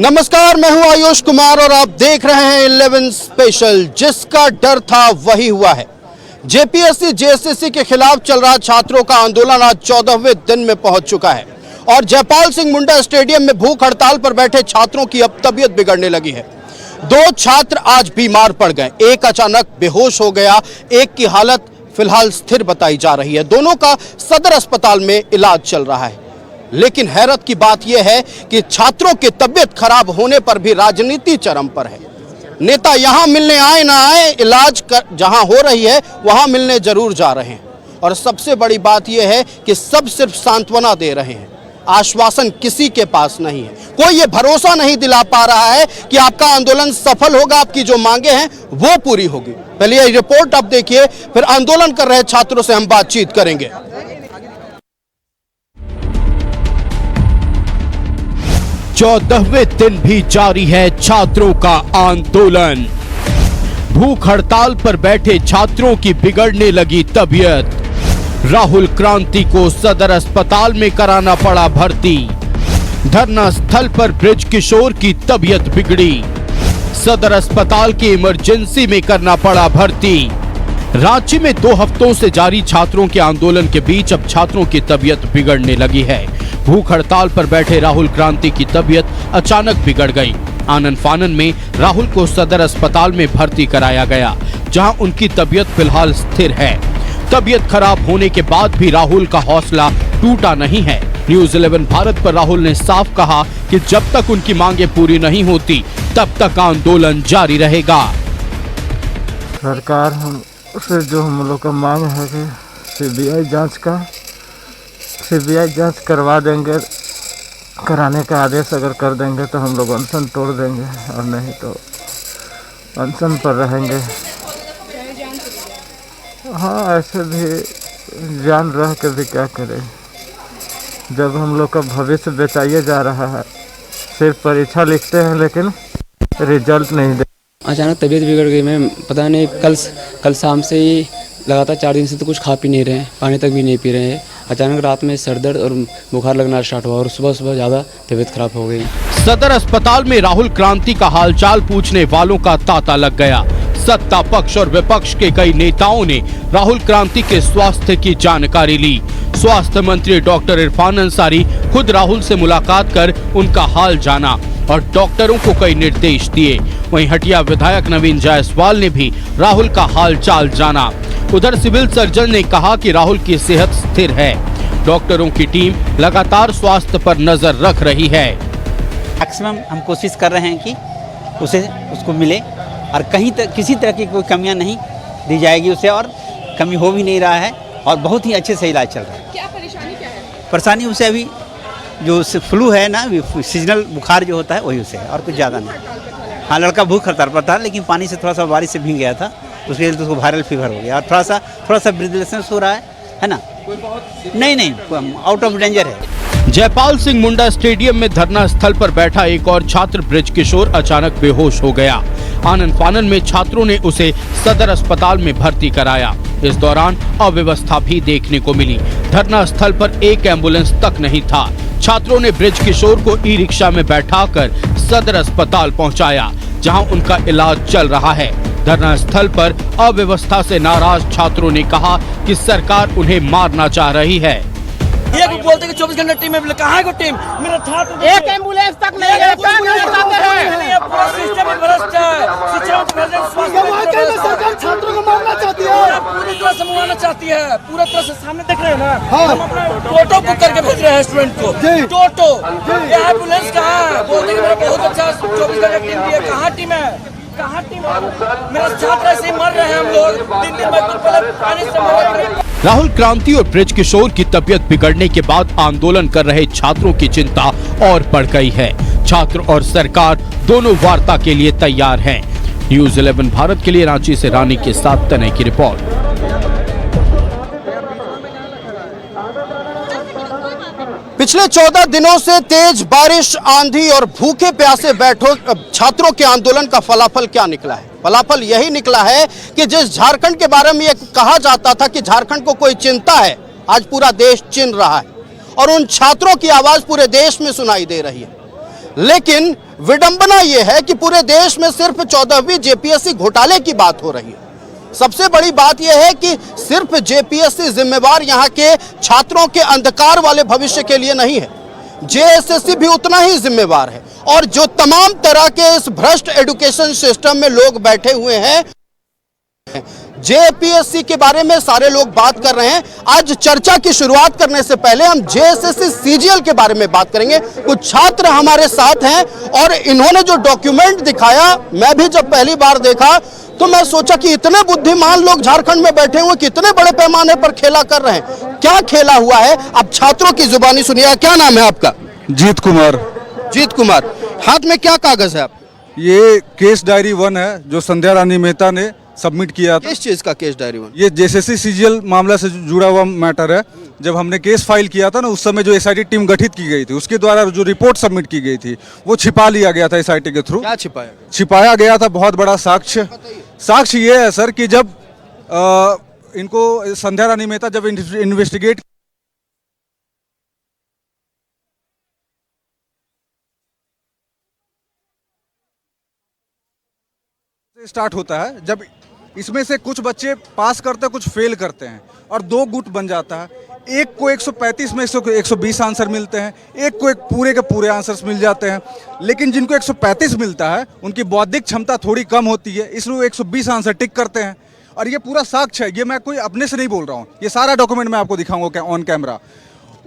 नमस्कार, मैं हूं आयुष कुमार और आप देख रहे हैं 11 स्पेशल। जिसका डर था वही हुआ है। जेपीएससी जेएसएससी के खिलाफ चल रहा छात्रों का आंदोलन आज 14वें दिन में पहुंच चुका है और जयपाल सिंह मुंडा स्टेडियम में भूख हड़ताल पर बैठे छात्रों की अब तबीयत बिगड़ने लगी है। 2 छात्र आज बीमार पड़ गए, एक अचानक बेहोश हो गया, एक की हालत फिलहाल स्थिर बताई जा रही है। दोनों का सदर अस्पताल में इलाज चल रहा है। लेकिन हैरत की बात यह है कि छात्रों की तबीयत खराब होने पर भी राजनीति चरम पर है। नेता यहां मिलने आए ना आए, इलाज जहां हो रही है वहां मिलने जरूर जा रहे हैं। और सबसे बड़ी बात यह है कि सब सिर्फ सांत्वना दे रहे हैं, आश्वासन किसी के पास नहीं है। कोई ये भरोसा नहीं दिला पा रहा है कि आपका आंदोलन सफल होगा, आपकी जो मांगे हैं वो पूरी होगी। पहले ये रिपोर्ट आप देखिए, फिर आंदोलन कर रहे छात्रों से हम बातचीत करेंगे। 14वें दिन भी जारी है छात्रों का आंदोलन। भूख हड़ताल पर बैठे छात्रों की बिगड़ने लगी तबीयत। राहुल क्रांति को सदर अस्पताल में कराना पड़ा भर्ती। धरना स्थल पर ब्रिज किशोर की तबीयत बिगड़ी, सदर अस्पताल की इमरजेंसी में करना पड़ा भर्ती। रांची में 2 हफ्तों से जारी छात्रों के आंदोलन के बीच अब छात्रों की तबीयत बिगड़ने लगी है। भूख हड़ताल पर बैठे राहुल क्रांति की तबीयत अचानक बिगड़ गई। आनन फानन में राहुल को सदर अस्पताल में भर्ती कराया गया, जहां उनकी तबीयत फिलहाल स्थिर है। तबीयत खराब होने के बाद भी राहुल का हौसला टूटा नहीं है। न्यूज़ 11 भारत पर राहुल ने साफ कहा कि जब तक उनकी मांगे पूरी नहीं होती तब तक आंदोलन जारी रहेगा। सरकार से जो हम लोग का मांग है कि सीबीआई जांच करवा देंगे, कराने का आदेश अगर कर देंगे तो हम लोग अनशन तोड़ देंगे, और नहीं तो अनशन पर रहेंगे। हाँ, ऐसे भी जान रह के भी क्या करें, जब हम लोग का भविष्य बेचाइए जा रहा है। सिर्फ परीक्षा लिखते हैं लेकिन रिजल्ट नहीं दे। अचानक तबीयत बिगड़ गई। मैं पता नहीं कल शाम से ही लगातार 4 दिन से तो कुछ खा पी नहीं रहे हैं, पानी तक भी नहीं पी रहे हैं। अचानक रात में सर दर्द और बुखार लगना स्टार्ट हुआ और सुबह ज़्यादा तबीयत खराब हो गई। सदर अस्पताल में राहुल क्रांति का हालचाल पूछने वालों का तांता लग गया। सत्ता पक्ष और विपक्ष के कई नेताओं ने राहुल क्रांति के स्वास्थ्य की जानकारी ली। स्वास्थ्य मंत्री डॉक्टर इरफान अंसारी खुद राहुल से मुलाकात कर उनका हाल जाना और डॉक्टरों को कई निर्देश दिए। वहीं हटिया विधायक नवीन जायसवाल ने भी राहुल का हाल चाल जाना। उधर सिविल सर्जन ने कहा कि राहुल की सेहत स्थिर है। डॉक्टरों की टीम लगातार स्वास्थ्य पर नजर रख रही है। मैक्सिमम हम कोशिश कर रहे हैं कि उसको मिले और किसी तरह की कोई कमियां नहीं दी जाएगी उसे, और कमी हो भी नहीं रहा है और बहुत ही अच्छे से इलाज चल रहा है। क्या परेशानी क्या है? परेशानी उसे अभी जो फ्लू है ना, सीजनल बुखार जो होता है वही उसे है, और कुछ ज़्यादा नहीं। हाँ, लड़का भूख हड़ताल पर था, लेकिन पानी से थोड़ा सा बारिश से भीग गया था, उसके लिए तो उसको वायरल फीवर हो गया और थोड़ा सा ब्रीथलेसनेस हो रहा है ना। नहीं, आउट ऑफ डेंजर है। जयपाल सिंह मुंडा स्टेडियम में धरना स्थल पर बैठा एक और छात्र ब्रिज किशोर अचानक बेहोश हो गया। आनन फानन में छात्रों ने उसे सदर अस्पताल में भर्ती कराया। इस दौरान अव्यवस्था भी देखने को मिली। धरना स्थल पर एक एम्बुलेंस तक नहीं था। छात्रों ने ब्रिज किशोर को ई रिक्शा में बैठाकर सदर अस्पताल पहुंचाया, जहां उनका इलाज चल रहा है। धरना स्थल पर अव्यवस्था से नाराज छात्रों ने कहा कि सरकार उन्हें मारना चाह रही है। ये बोलते कि 24 घंटे टीम है, कहाँ है वो टीम? मेरा था तो एक एम्बुलेंस तक नहीं है। पूरा सिस्टम ही भ्रष्ट है। सरकार छात्रों को मारना चाहती है, पूरी तरह से मुआवजा चाहती है। पूरा तरह से सामने देख रहे हैं ना, हम अपना टोटो बुक करके भेज रहे हैं स्टूडेंट को। टोटो, ये एम्बुलेंस कहाँ है? बोलते कि मेरा बहुत अच्छा 24 घंटे टीम भी है। कहाँ टीम है? मेरा छात्र ऐसे मर रहे हैं। हम लोग 3 दिन में पानी से मर रहे हैं। राहुल क्रांति और ब्रिज किशोर की तबीयत बिगड़ने के बाद आंदोलन कर रहे छात्रों की चिंता और बढ़ गई है। छात्र और सरकार दोनों वार्ता के लिए तैयार हैं। न्यूज़ 11 भारत के लिए रांची से रानी के साथ तनय की रिपोर्ट। पिछले 14 दिनों से तेज बारिश, आंधी और भूखे प्यासे बैठो छात्रों के आंदोलन का फलाफल क्या निकला है? फलाफल यही निकला है कि जिस झारखंड के बारे में ये कहा जाता था कि झारखंड को कोई चिंता है, आज पूरा देश चिन रहा है और उन छात्रों की आवाज पूरे देश में सुनाई दे रही है। लेकिन विडंबना यह है कि पूरे देश में सिर्फ 14वीं जेपीएससी घोटाले की बात हो रही है। सबसे बड़ी बात यह है कि सिर्फ जेपीएससी जिम्मेवार यहां के छात्रों के अंधकार वाले भविष्य के लिए नहीं है, जेएसएससी भी उतना ही जिम्मेवार है। और जो तमाम तरह के इस भ्रष्ट एजुकेशन सिस्टम में लोग बैठे हुए हैं, जेपीएससी के बारे में सारे लोग बात कर रहे हैं। आज चर्चा की शुरुआत करने से पहले हम जेएसएससी सीजीएल के बारे में बात करेंगे। कुछ छात्र हमारे साथ हैं और इन्होंने जो डॉक्यूमेंट दिखाया, मैं भी जब पहली बार देखा तो मैं सोचा कि इतने बुद्धिमान लोग झारखंड में बैठे हुए कितने बड़े पैमाने पर खेला कर रहे हैं। क्या खेला हुआ है, अब छात्रों की जुबानी सुनिए। क्या नाम है आपका? जीत कुमार। जीत कुमार, हाथ में क्या कागज है आप? ये केस डायरी 1 है जो संध्या रानी मेहता ने सबमिट किया था। किस चीज का केस डायरी 1? ये जेएसएससी सीजीएल मामला से जुड़ा हुआ मैटर है। जब हमने केस फाइल किया था ना, उस समय जो एसआईटी टीम गठित की गई थी, उसके द्वारा जो रिपोर्ट सबमिट की गई थी वो छिपा लिया गया था एसआईटी के थ्रू। क्या छिपाया? छिपाया गया था बहुत बड़ा साक्ष्य ये है सर कि जब इनको संध्या रानी मेहता जब इन्वेस्टिगेट स्टार्ट होता है, जब इसमें से कुछ बच्चे पास करते हैं, कुछ फेल करते हैं और 2 गुट बन जाता है। एक को 135 में 120 आंसर मिलते हैं, एक को एक पूरे के पूरे आंसर्स मिल जाते हैं। लेकिन जिनको 135 मिलता है उनकी बौद्धिक क्षमता थोड़ी कम होती है, इसलिए 120 आंसर टिक करते हैं। और ये पूरा साक्ष्य है, ये मैं कोई अपने से नहीं बोल रहा हूँ, ये सारा डॉक्यूमेंट मैं आपको दिखाऊंगा ऑन कैमरा।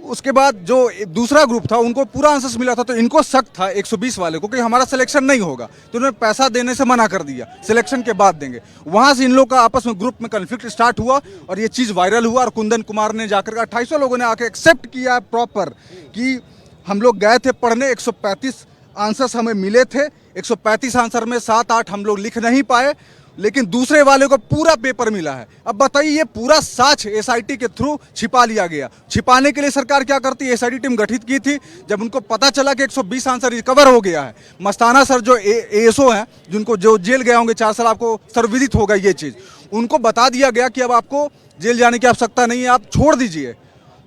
उसके बाद जो दूसरा ग्रुप था उनको पूरा आंसर्स मिला था, तो इनको शक था 120 वाले को कि हमारा सिलेक्शन नहीं होगा, तो उन्होंने पैसा देने से मना कर दिया, सिलेक्शन के बाद देंगे। वहां से इन लोग का आपस में ग्रुप में कन्फ्लिक्ट स्टार्ट हुआ और ये चीज़ वायरल हुआ और कुंदन कुमार ने जाकर 2800 लोगों ने आके एक्सेप्ट किया प्रॉपर कि हम लोग गए थे पढ़ने, 135 आंसर्स हमें मिले थे, 135 आंसर में 7-8 हम लोग लिख नहीं पाए, लेकिन दूसरे वाले को पूरा पेपर मिला है। अब बताइए, ये पूरा साक्ष्य एसआईटी के थ्रू छिपा लिया गया। छिपाने के लिए सरकार क्या करती है, एसआईटी टीम गठित की थी। जब उनको पता चला कि 120 आंसर रिकवर हो गया है, मस्ताना सर जो एएसओ हैं, जिनको जो जेल गए होंगे 4 साल, आपको सर्वविदित होगा ये चीज़, उनको बता दिया गया कि अब आपको जेल जाने की आवश्यकता नहीं है, आप छोड़ दीजिए।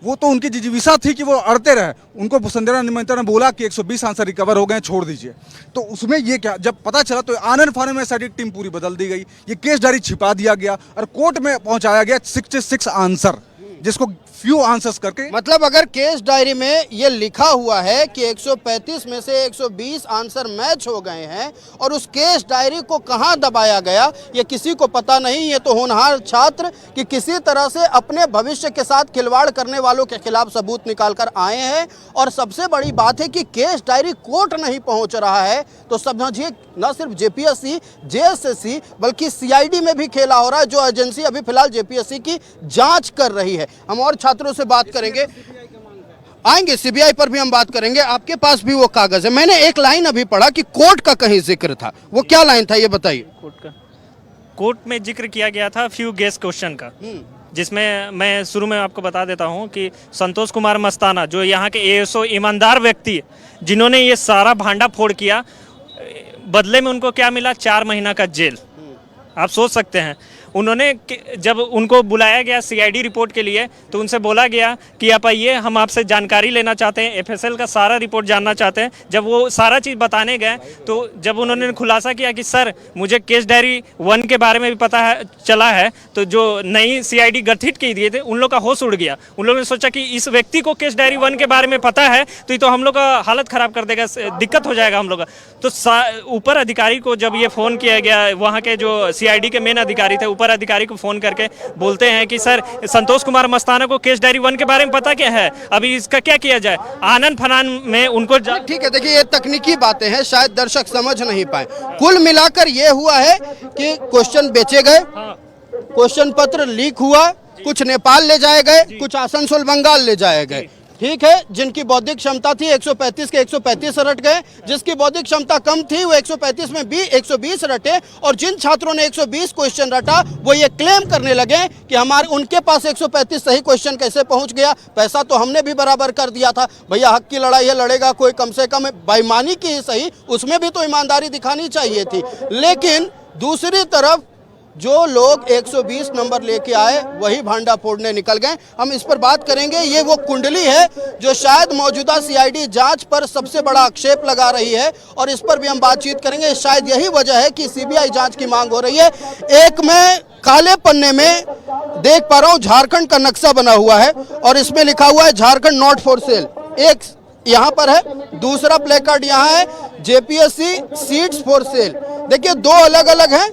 वो तो उनकी जिजीविषा थी कि वो अड़ते रहे। उनको संध्या रानी मेहता ने बोला कि 120 आंसर रिकवर हो गए, छोड़ दीजिए। तो उसमें ये क्या, जब पता चला तो आनंद फानन में एसआईटी टीम पूरी बदल दी गई, ये केस डायरी छिपा दिया गया और कोर्ट में पहुंचाया गया 66 आंसर, जिसको फ्यू आंसर्स करके। मतलब अगर केस डायरी में ये लिखा हुआ है कि 135 में से 120 आंसर मैच हो गए हैं और उस केस डायरी को कहां दबाया गया ये किसी को पता नहीं। ये तो होनहार छात्र कि किसी तरह से अपने भविष्य के साथ खिलवाड़ करने वालों के खिलाफ सबूत निकाल कर आए हैं। और सबसे बड़ी बात है कि केस डायरी कोर्ट नहीं पहुंच रहा है, तो समझिए न सिर्फ जेपीएससी जेएसएससी बल्कि सीआईडी में भी खेला हो रहा है, जो एजेंसी अभी फिलहाल जेपीएससी की जांच कर रही है। हम और छात्रों से बात करेंगे, आएंगे सीबीआई पर भी हम बात करेंगे। आपके पास भी वो कागज है, मैंने एक लाइन अभी पढ़ा कि कोर्ट का कहीं जिक्र था, वो क्या लाइन था ये बताइए। कोर्ट में जिक्र किया गया था फ्यू गेस क्वेश्चन का, जिसमें मैं शुरू में आपको बता देता हूं कि संतोष कुमार मस्ताना जो यहाँ के एएसओ ईमानदार व्यक्ति है, जिन्होंने ये सारा भांडा फोड़ किया, बदले में उनको क्या मिला, 4 महीना का जेल। आप सोच सकते हैं। उन्होंने जब उनको बुलाया गया सीआईडी रिपोर्ट के लिए, तो उनसे बोला गया कि आप आइए, हम आपसे जानकारी लेना चाहते हैं, एफएसएल का सारा रिपोर्ट जानना चाहते हैं। जब वो सारा चीज़ बताने गए, तो जब उन्होंने खुलासा किया कि सर मुझे केस डायरी 1 के बारे में भी पता है, चला है, तो जो नई सीआईडी गठित की दिए थे, उन लोग का होश उड़ गया। उन लोगों ने सोचा कि इस व्यक्ति को केस डायरी 1 के बारे में पता है तो ये तो हम लोग का हालत ख़राब कर देगा, दिक्कत हो जाएगा हम लोग का। तो ऊपर अधिकारी को जब ये फ़ोन किया गया, वहाँ के जो सीआईडी के मेन अधिकारी थे, ऊपर अधिकारी को फोन करके बोलते हैं कि सर संतोष कुमार मस्ताना को केस डायरी 1 के बारे में पता क्या है, अभी इसका क्या किया जाए। आनंद फनान में उनको ठीक है, देखिए ये तकनीकी बातें हैं, शायद दर्शक समझ नहीं पाए। कुल मिलाकर ये हुआ है कि क्वेश्चन बेचे गए, क्वेश्चन पत्र लीक हुआ, कुछ नेपाल ले जाए गए, कुछ आसनसोल बंगाल ले जाए गए। ठीक है, जिनकी बौद्धिक क्षमता थी 135 के 135 रट गए, जिसकी बौद्धिक क्षमता कम थी वो 135 में भी 120 रटे, और जिन छात्रों ने 120 क्वेश्चन रटा वो ये क्लेम करने लगे कि हमारे उनके पास 135 सही क्वेश्चन कैसे पहुंच गया, पैसा तो हमने भी बराबर कर दिया था। भैया हक की लड़ाई है, लड़ेगा कोई कम से कम बेईमानी की ही सही, उसमें भी तो ईमानदारी दिखानी चाहिए थी। लेकिन दूसरी तरफ जो लोग 120 नंबर लेके आए वही भांडा फोड़ने निकल गए। हम इस पर बात करेंगे। ये वो कुंडली है जो शायद मौजूदा सीआईडी जांच पर सबसे बड़ा आक्षेप लगा रही है और इस पर भी हम बातचीत करेंगे। शायद यही वजह है कि सीबीआई जांच की मांग हो रही है। एक में काले पन्ने में देख पा रहा हूं झारखंड का नक्शा बना हुआ है और इसमें लिखा हुआ है झारखंड नॉट फॉर सेल। एक यहाँ पर है, दूसरा प्ले कार्ड यहाँ है जेपीएससी सीट्स फॉर सेल। देखिए दो अलग अलग हैं,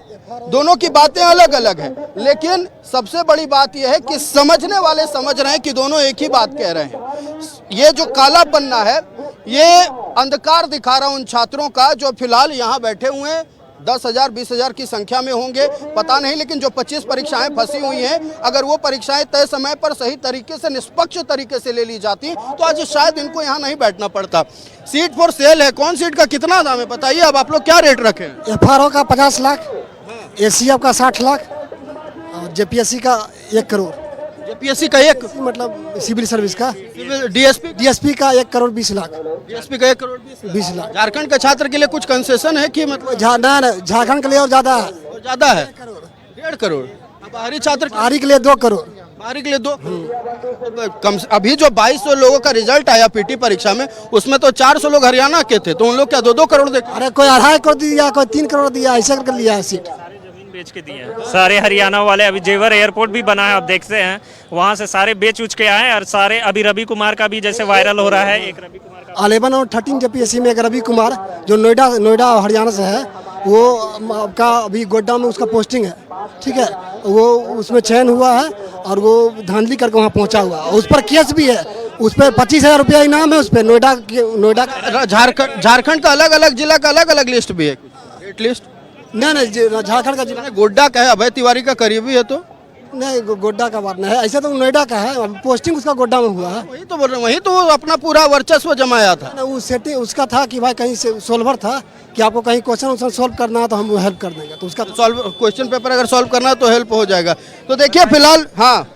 दोनों की बातें अलग अलग हैं, लेकिन सबसे बड़ी बात यह है कि समझने वाले समझ रहे हैं कि दोनों एक ही बात कह रहे हैं। ये जो काला पन्ना है ये अंधकार दिखा रहा उन छात्रों का जो फिलहाल यहाँ बैठे हुए हैं। 10,000 20,000 की संख्या में होंगे पता नहीं, लेकिन जो 25 परीक्षाएं फंसी हुई हैं, अगर वो परीक्षाएं तय समय पर सही तरीके से निष्पक्ष तरीके से ले ली जाती तो आज शायद इनको यहाँ नहीं बैठना पड़ता। सीट फॉर सेल है, कौन सीट का कितना दाम है बताइए। अब आप लोग क्या रेट रखें? FRO का 50 लाख, ACF का 60 लाख और JPSC का 1 करोड़। जेपीएससी का 1 मतलब सिविल सर्विस का, डीएसपी का 1 करोड़ 20 लाख, डीएसपी का 1 करोड़ 20 लाख। झारखंड के छात्र के लिए कुछ कंसेशन है कि मतलब झारखंड के लिए और ज्यादा है, 1.5 करोड़। बाहरी छात्र बाहरी के लिए 2 करोड़, बाहरी के लिए 2 कम। अभी जो 2200 लोगों का रिजल्ट आया पीटी परीक्षा में, उसमें तो 400 लोग हरियाणा के थे, तो उन लोग क्या 2-2 करोड़ दे? अरे कोई 2.5 करोड़ दिया, कोई 3 करोड़ दिया, ऐसे करके लिया है सीट। बेच के दिए हैं सारे हरियाणा वाले। अभी जेवर एयरपोर्ट भी बना है, आप देखते हैं वहाँ से सारे बेच उच के आए। और सारे अभी रवि कुमार का भी जैसे वायरल हो रहा है, एक रवि कुमार का 11 और 13 JPSC में एक रवि कुमार जो नोएडा हरियाणा से है, वो का अभी गोड्डा में उसका पोस्टिंग है, ठीक है। वो उसमें चयन हुआ है और वो धांधली करके वहाँ पहुँचा हुआ है। उस पर केस भी है, उस पर 25,000 रुपया इनाम है। उस पर नोएडा झारखंड का अलग अलग जिला का अलग अलग लिस्ट भी है, रेट लिस्ट। नहीं झारखंड का जिला गोड्डा का है, अभय तिवारी का करीबी है, तो नहीं गोड्डा का बात नहीं है, ऐसा तो नोएडा का है। पोस्टिंग उसका गोड्डा में हुआ है। वही तो बोल रहे हैं, वही तो वो अपना पूरा वर्चस्व जमाया था। वो सेटिंग उसका था कि भाई कहीं से सोल्वर था कि आपको कहीं क्वेश्चन सोल्व करना है तो हम हेल्प कर देंगे, तो उसका सॉल्व क्वेश्चन पेपर अगर सॉल्व करना है तो हेल्प हो जाएगा। तो देखिए फिलहाल हाँ,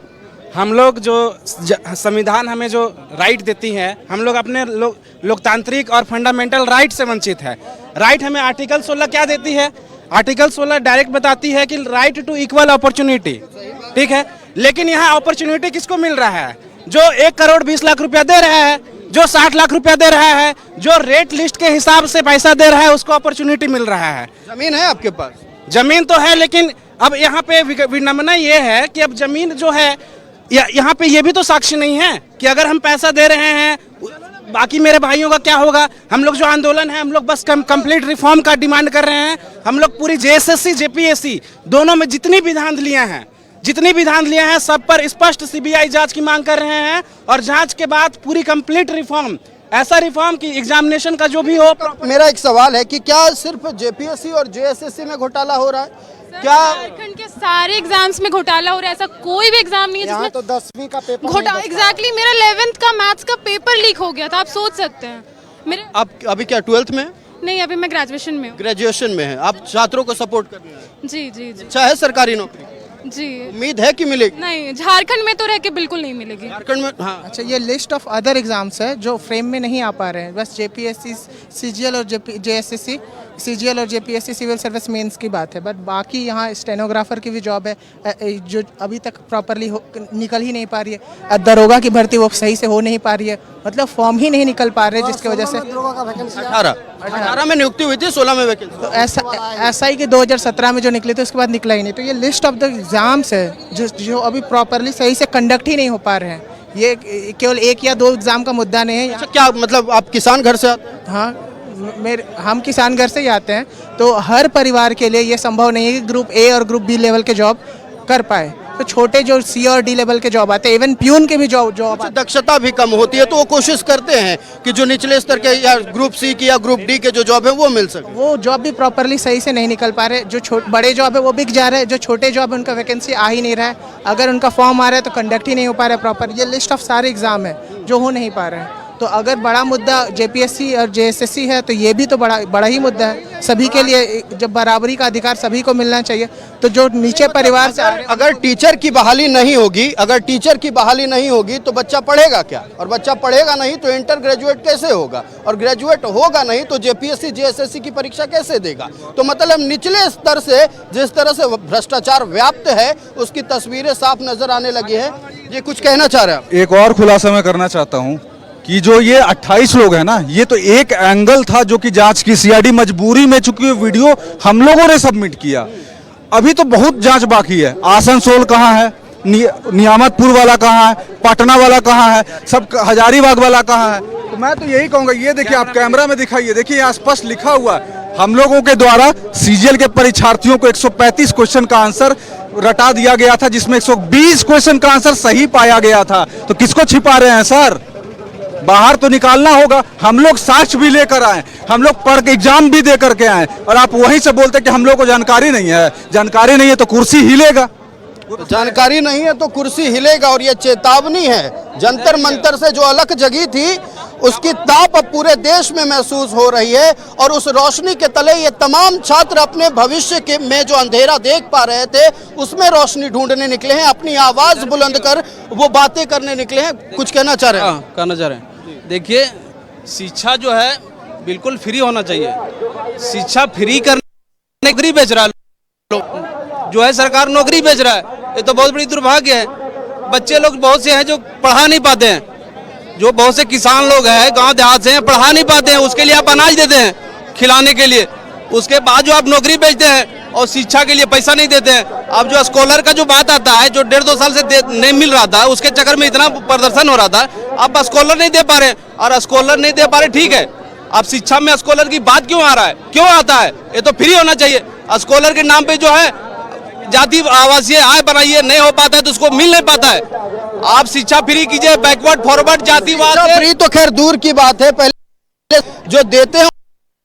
हम लोग जो संविधान हमें जो राइट देती है, हम लोग अपने लोकतांत्रिक और फंडामेंटल राइट से वंचित है। राइट हमें आर्टिकल 16 क्या देती है? आर्टिकल 16 डायरेक्ट बताती है कि राइट टू इक्वल अपॉर्चुनिटी, ठीक है। लेकिन यहाँ अपॉर्चुनिटी किसको मिल रहा है? जो 1 करोड़ 20 लाख रुपया दे रहा है, जो 60 लाख रुपया दे रहा है, जो रेट लिस्ट के हिसाब से पैसा दे रहा है, उसको अपॉर्चुनिटी मिल रहा है। जमीन है आपके पास? जमीन तो है, लेकिन अब यहाँ पे विडंबना ये है कि अब जमीन जो है यहाँ पे ये भी तो साक्ष्य नहीं है कि अगर हम पैसा दे रहे हैं, बाकी मेरे भाइयों का क्या होगा। हम लोग जो आंदोलन है, हम लोग बस कंप्लीट रिफॉर्म का डिमांड कर रहे हैं। हम लोग पूरी JSSC JPSC दोनों में जितनी भी धांधलियां हैं सब पर स्पष्ट CBI जांच की मांग कर रहे हैं। और जांच के बाद पूरी कंप्लीट रिफॉर्म, ऐसा रिफॉर्म की एग्जामिनेशन का जो भी हो। मेरा एक सवाल है कि क्या सिर्फ JPSC और JSSC में घोटाला हो रहा है? क्या झारखंड के सारे एग्जाम्स में घोटाला हो रहा है? ऐसा कोई भी एग्जाम नहीं है जिसमें तो 10वीं का पेपर घोटाला। एग्जैक्टली मेरा 11th का मैथ्स का पेपर लीक हो गया था, आप सोच सकते हैं। मेरे आप अभी क्या 12th में? नहीं, अभी मैं ग्रेजुएशन में हूँ। ग्रेजुएशन में है आप, छात्रों को सपोर्ट कर रहे हैं। जी जी जी अच्छा है सरकारी नौकरी? जी उम्मीद है कि मिलेगी? नहीं, झारखंड में तो रह के बिल्कुल नहीं मिलेगी। झारखंड में हाँ। अच्छा, ये लिस्ट ऑफ अदर एग्जाम्स है जो फ्रेम में नहीं आ पा रहे हैं। बस JPSC CGL और JSSC CGL और JPSC सिविल सर्विस मेंस की बात है, बट बाकी यहाँ स्टेनोग्राफर की भी जॉब है जो अभी तक प्रॉपरली निकल ही नहीं पा रही है। दरोगा की भर्ती वो सही से हो नहीं पा रही है, मतलब फॉर्म ही नहीं निकल पा रहे, जिसकी वजह से 18 में नियुक्ति हुई थी, 16 में वैकेंसी। तो ऐसा ही कि 2017 में जो निकले थे उसके बाद निकला ही नहीं। तो ये लिस्ट ऑफ द एग्जाम्स है जो अभी प्रॉपरली सही से कंडक्ट ही नहीं हो पा रहे हैं। ये केवल 1 या 2 एग्जाम का मुद्दा नहीं है। अच्छा, क्या मतलब आप किसान घर से आते हैं? हाँ, हम किसान घर से ही आते हैं, तो हर परिवार के लिए ये संभव नहीं है कि ग्रुप A और ग्रुप B लेवल के जॉब कर पाए। तो छोटे जो C और D लेवल के जॉब आते हैं, इवन प्यून के भी जॉब दक्षता भी कम होती है, तो वो कोशिश करते हैं कि जो निचले स्तर के या ग्रुप C की या ग्रुप D के जो जॉब है वो मिल सके। वो जॉब भी प्रॉपरली सही से नहीं निकल पा रहे। जो बड़े जॉब है वो बिक जा रहे हैं, जो छोटे जॉब है उनका वैकेंसी आ ही नहीं रहा है। अगर उनका फॉर्म आ रहा है तो कंडक्ट ही नहीं हो पा रहा है प्रॉपर। ये लिस्ट ऑफ सारे एग्जाम है जो हो नहीं पा रहे हैं। तो अगर बड़ा मुद्दा जेपीएससी और जेएसएससी है तो ये भी तो बड़ा ही मुद्दा है सभी के लिए। जब बराबरी का अधिकार सभी को मिलना चाहिए तो जो नीचे परिवार से अगर टीचर की बहाली नहीं होगी, अगर टीचर की बहाली नहीं होगी तो बच्चा पढ़ेगा क्या? और बच्चा पढ़ेगा नहीं तो इंटर ग्रेजुएट कैसे होगा? और ग्रेजुएट होगा नहीं तो जेपीएससी जेएसएससी की परीक्षा कैसे देगा? तो मतलब निचले स्तर से जिस तरह से भ्रष्टाचार व्याप्त है उसकी तस्वीरें साफ नजर आने लगी है। ये कुछ कहना चाह रहे हैं? एक और खुलासा मैं करना चाहता हूं कि जो ये 28 लोग हैं ना, ये तो एक एंगल था जो कि जांच की सीआईडी मजबूरी में, चूंकि वीडियो हम लोगों ने सबमिट किया, अभी तो बहुत जांच बाकी है। आसनसोल कहाँ है, नियामतपुर वाला कहाँ है, पटना वाला कहाँ है, सब हजारीबाग वाला कहाँ है? तो मैं तो यही कहूंगा, ये देखिए आप कैमरा में दिखाइए, देखिए यहाँ स्पष्ट लिखा हुआ है हम लोगों के द्वारा सीजीएल के परीक्षार्थियों को 135 क्वेश्चन का आंसर रटा दिया गया था, जिसमें 120 क्वेश्चन का आंसर सही पाया गया था। तो किसको छिपा रहे हैं सर? बाहर तो निकालना होगा। हम लोग साक्ष्य भी लेकर आए, हम लोग पढ़ के एग्जाम भी दे करके आए, और आप वहीं से बोलते कि हम लोग को जानकारी नहीं है। जानकारी नहीं है तो कुर्सी हिलेगा, जानकारी नहीं है तो कुर्सी हिलेगा। और ये चेतावनी है, जंतर मंतर से जो अलख जगी थी उसकी ताप अब पूरे देश में महसूस हो रही है। और उस रोशनी के तले ये तमाम छात्र अपने भविष्य के में जो अंधेरा देख पा रहे थे उसमें रोशनी ढूंढने निकले हैं, अपनी आवाज बुलंद कर वो बातें करने निकले हैं। कुछ कहना चाह रहे हैं? कहना चाह रहे हैं, देखिए शिक्षा जो है बिल्कुल फ्री होना चाहिए। शिक्षा फ्री करने नौकरी बेच रहा है, जो है सरकार नौकरी बेच रहा है, ये तो बहुत बड़ी दुर्भाग्य है। बच्चे लोग बहुत से हैं जो पढ़ा नहीं पाते हैं, जो बहुत से किसान लोग हैं गांव देहात से हैं, पढ़ा नहीं पाते हैं, उसके लिए आप अनाज देते हैं खिलाने के लिए, उसके बाद जो आप नौकरी बेचते हैं और शिक्षा के लिए पैसा नहीं देते हैं। अब जो स्कॉलर का जो बात आता है, जो 1.5-2 साल से नहीं मिल रहा था, उसके चक्कर में इतना प्रदर्शन हो रहा था, अब स्कॉलर नहीं दे पा रहे, और स्कॉलर नहीं दे पा रहे ठीक है, अब शिक्षा में स्कॉलर की बात क्यों आ रहा है, क्यों आता है? ये तो फ्री होना चाहिए। स्कॉलर के नाम पे जो है जाति आवासीय आय बनाइए, नहीं हो पाता है तो उसको मिल नहीं पाता है। आप शिक्षा फ्री कीजिए, बैकवर्ड फॉरवर्ड जातिवाद फ्री तो खैर दूर की बात है, पहले जो देते हैं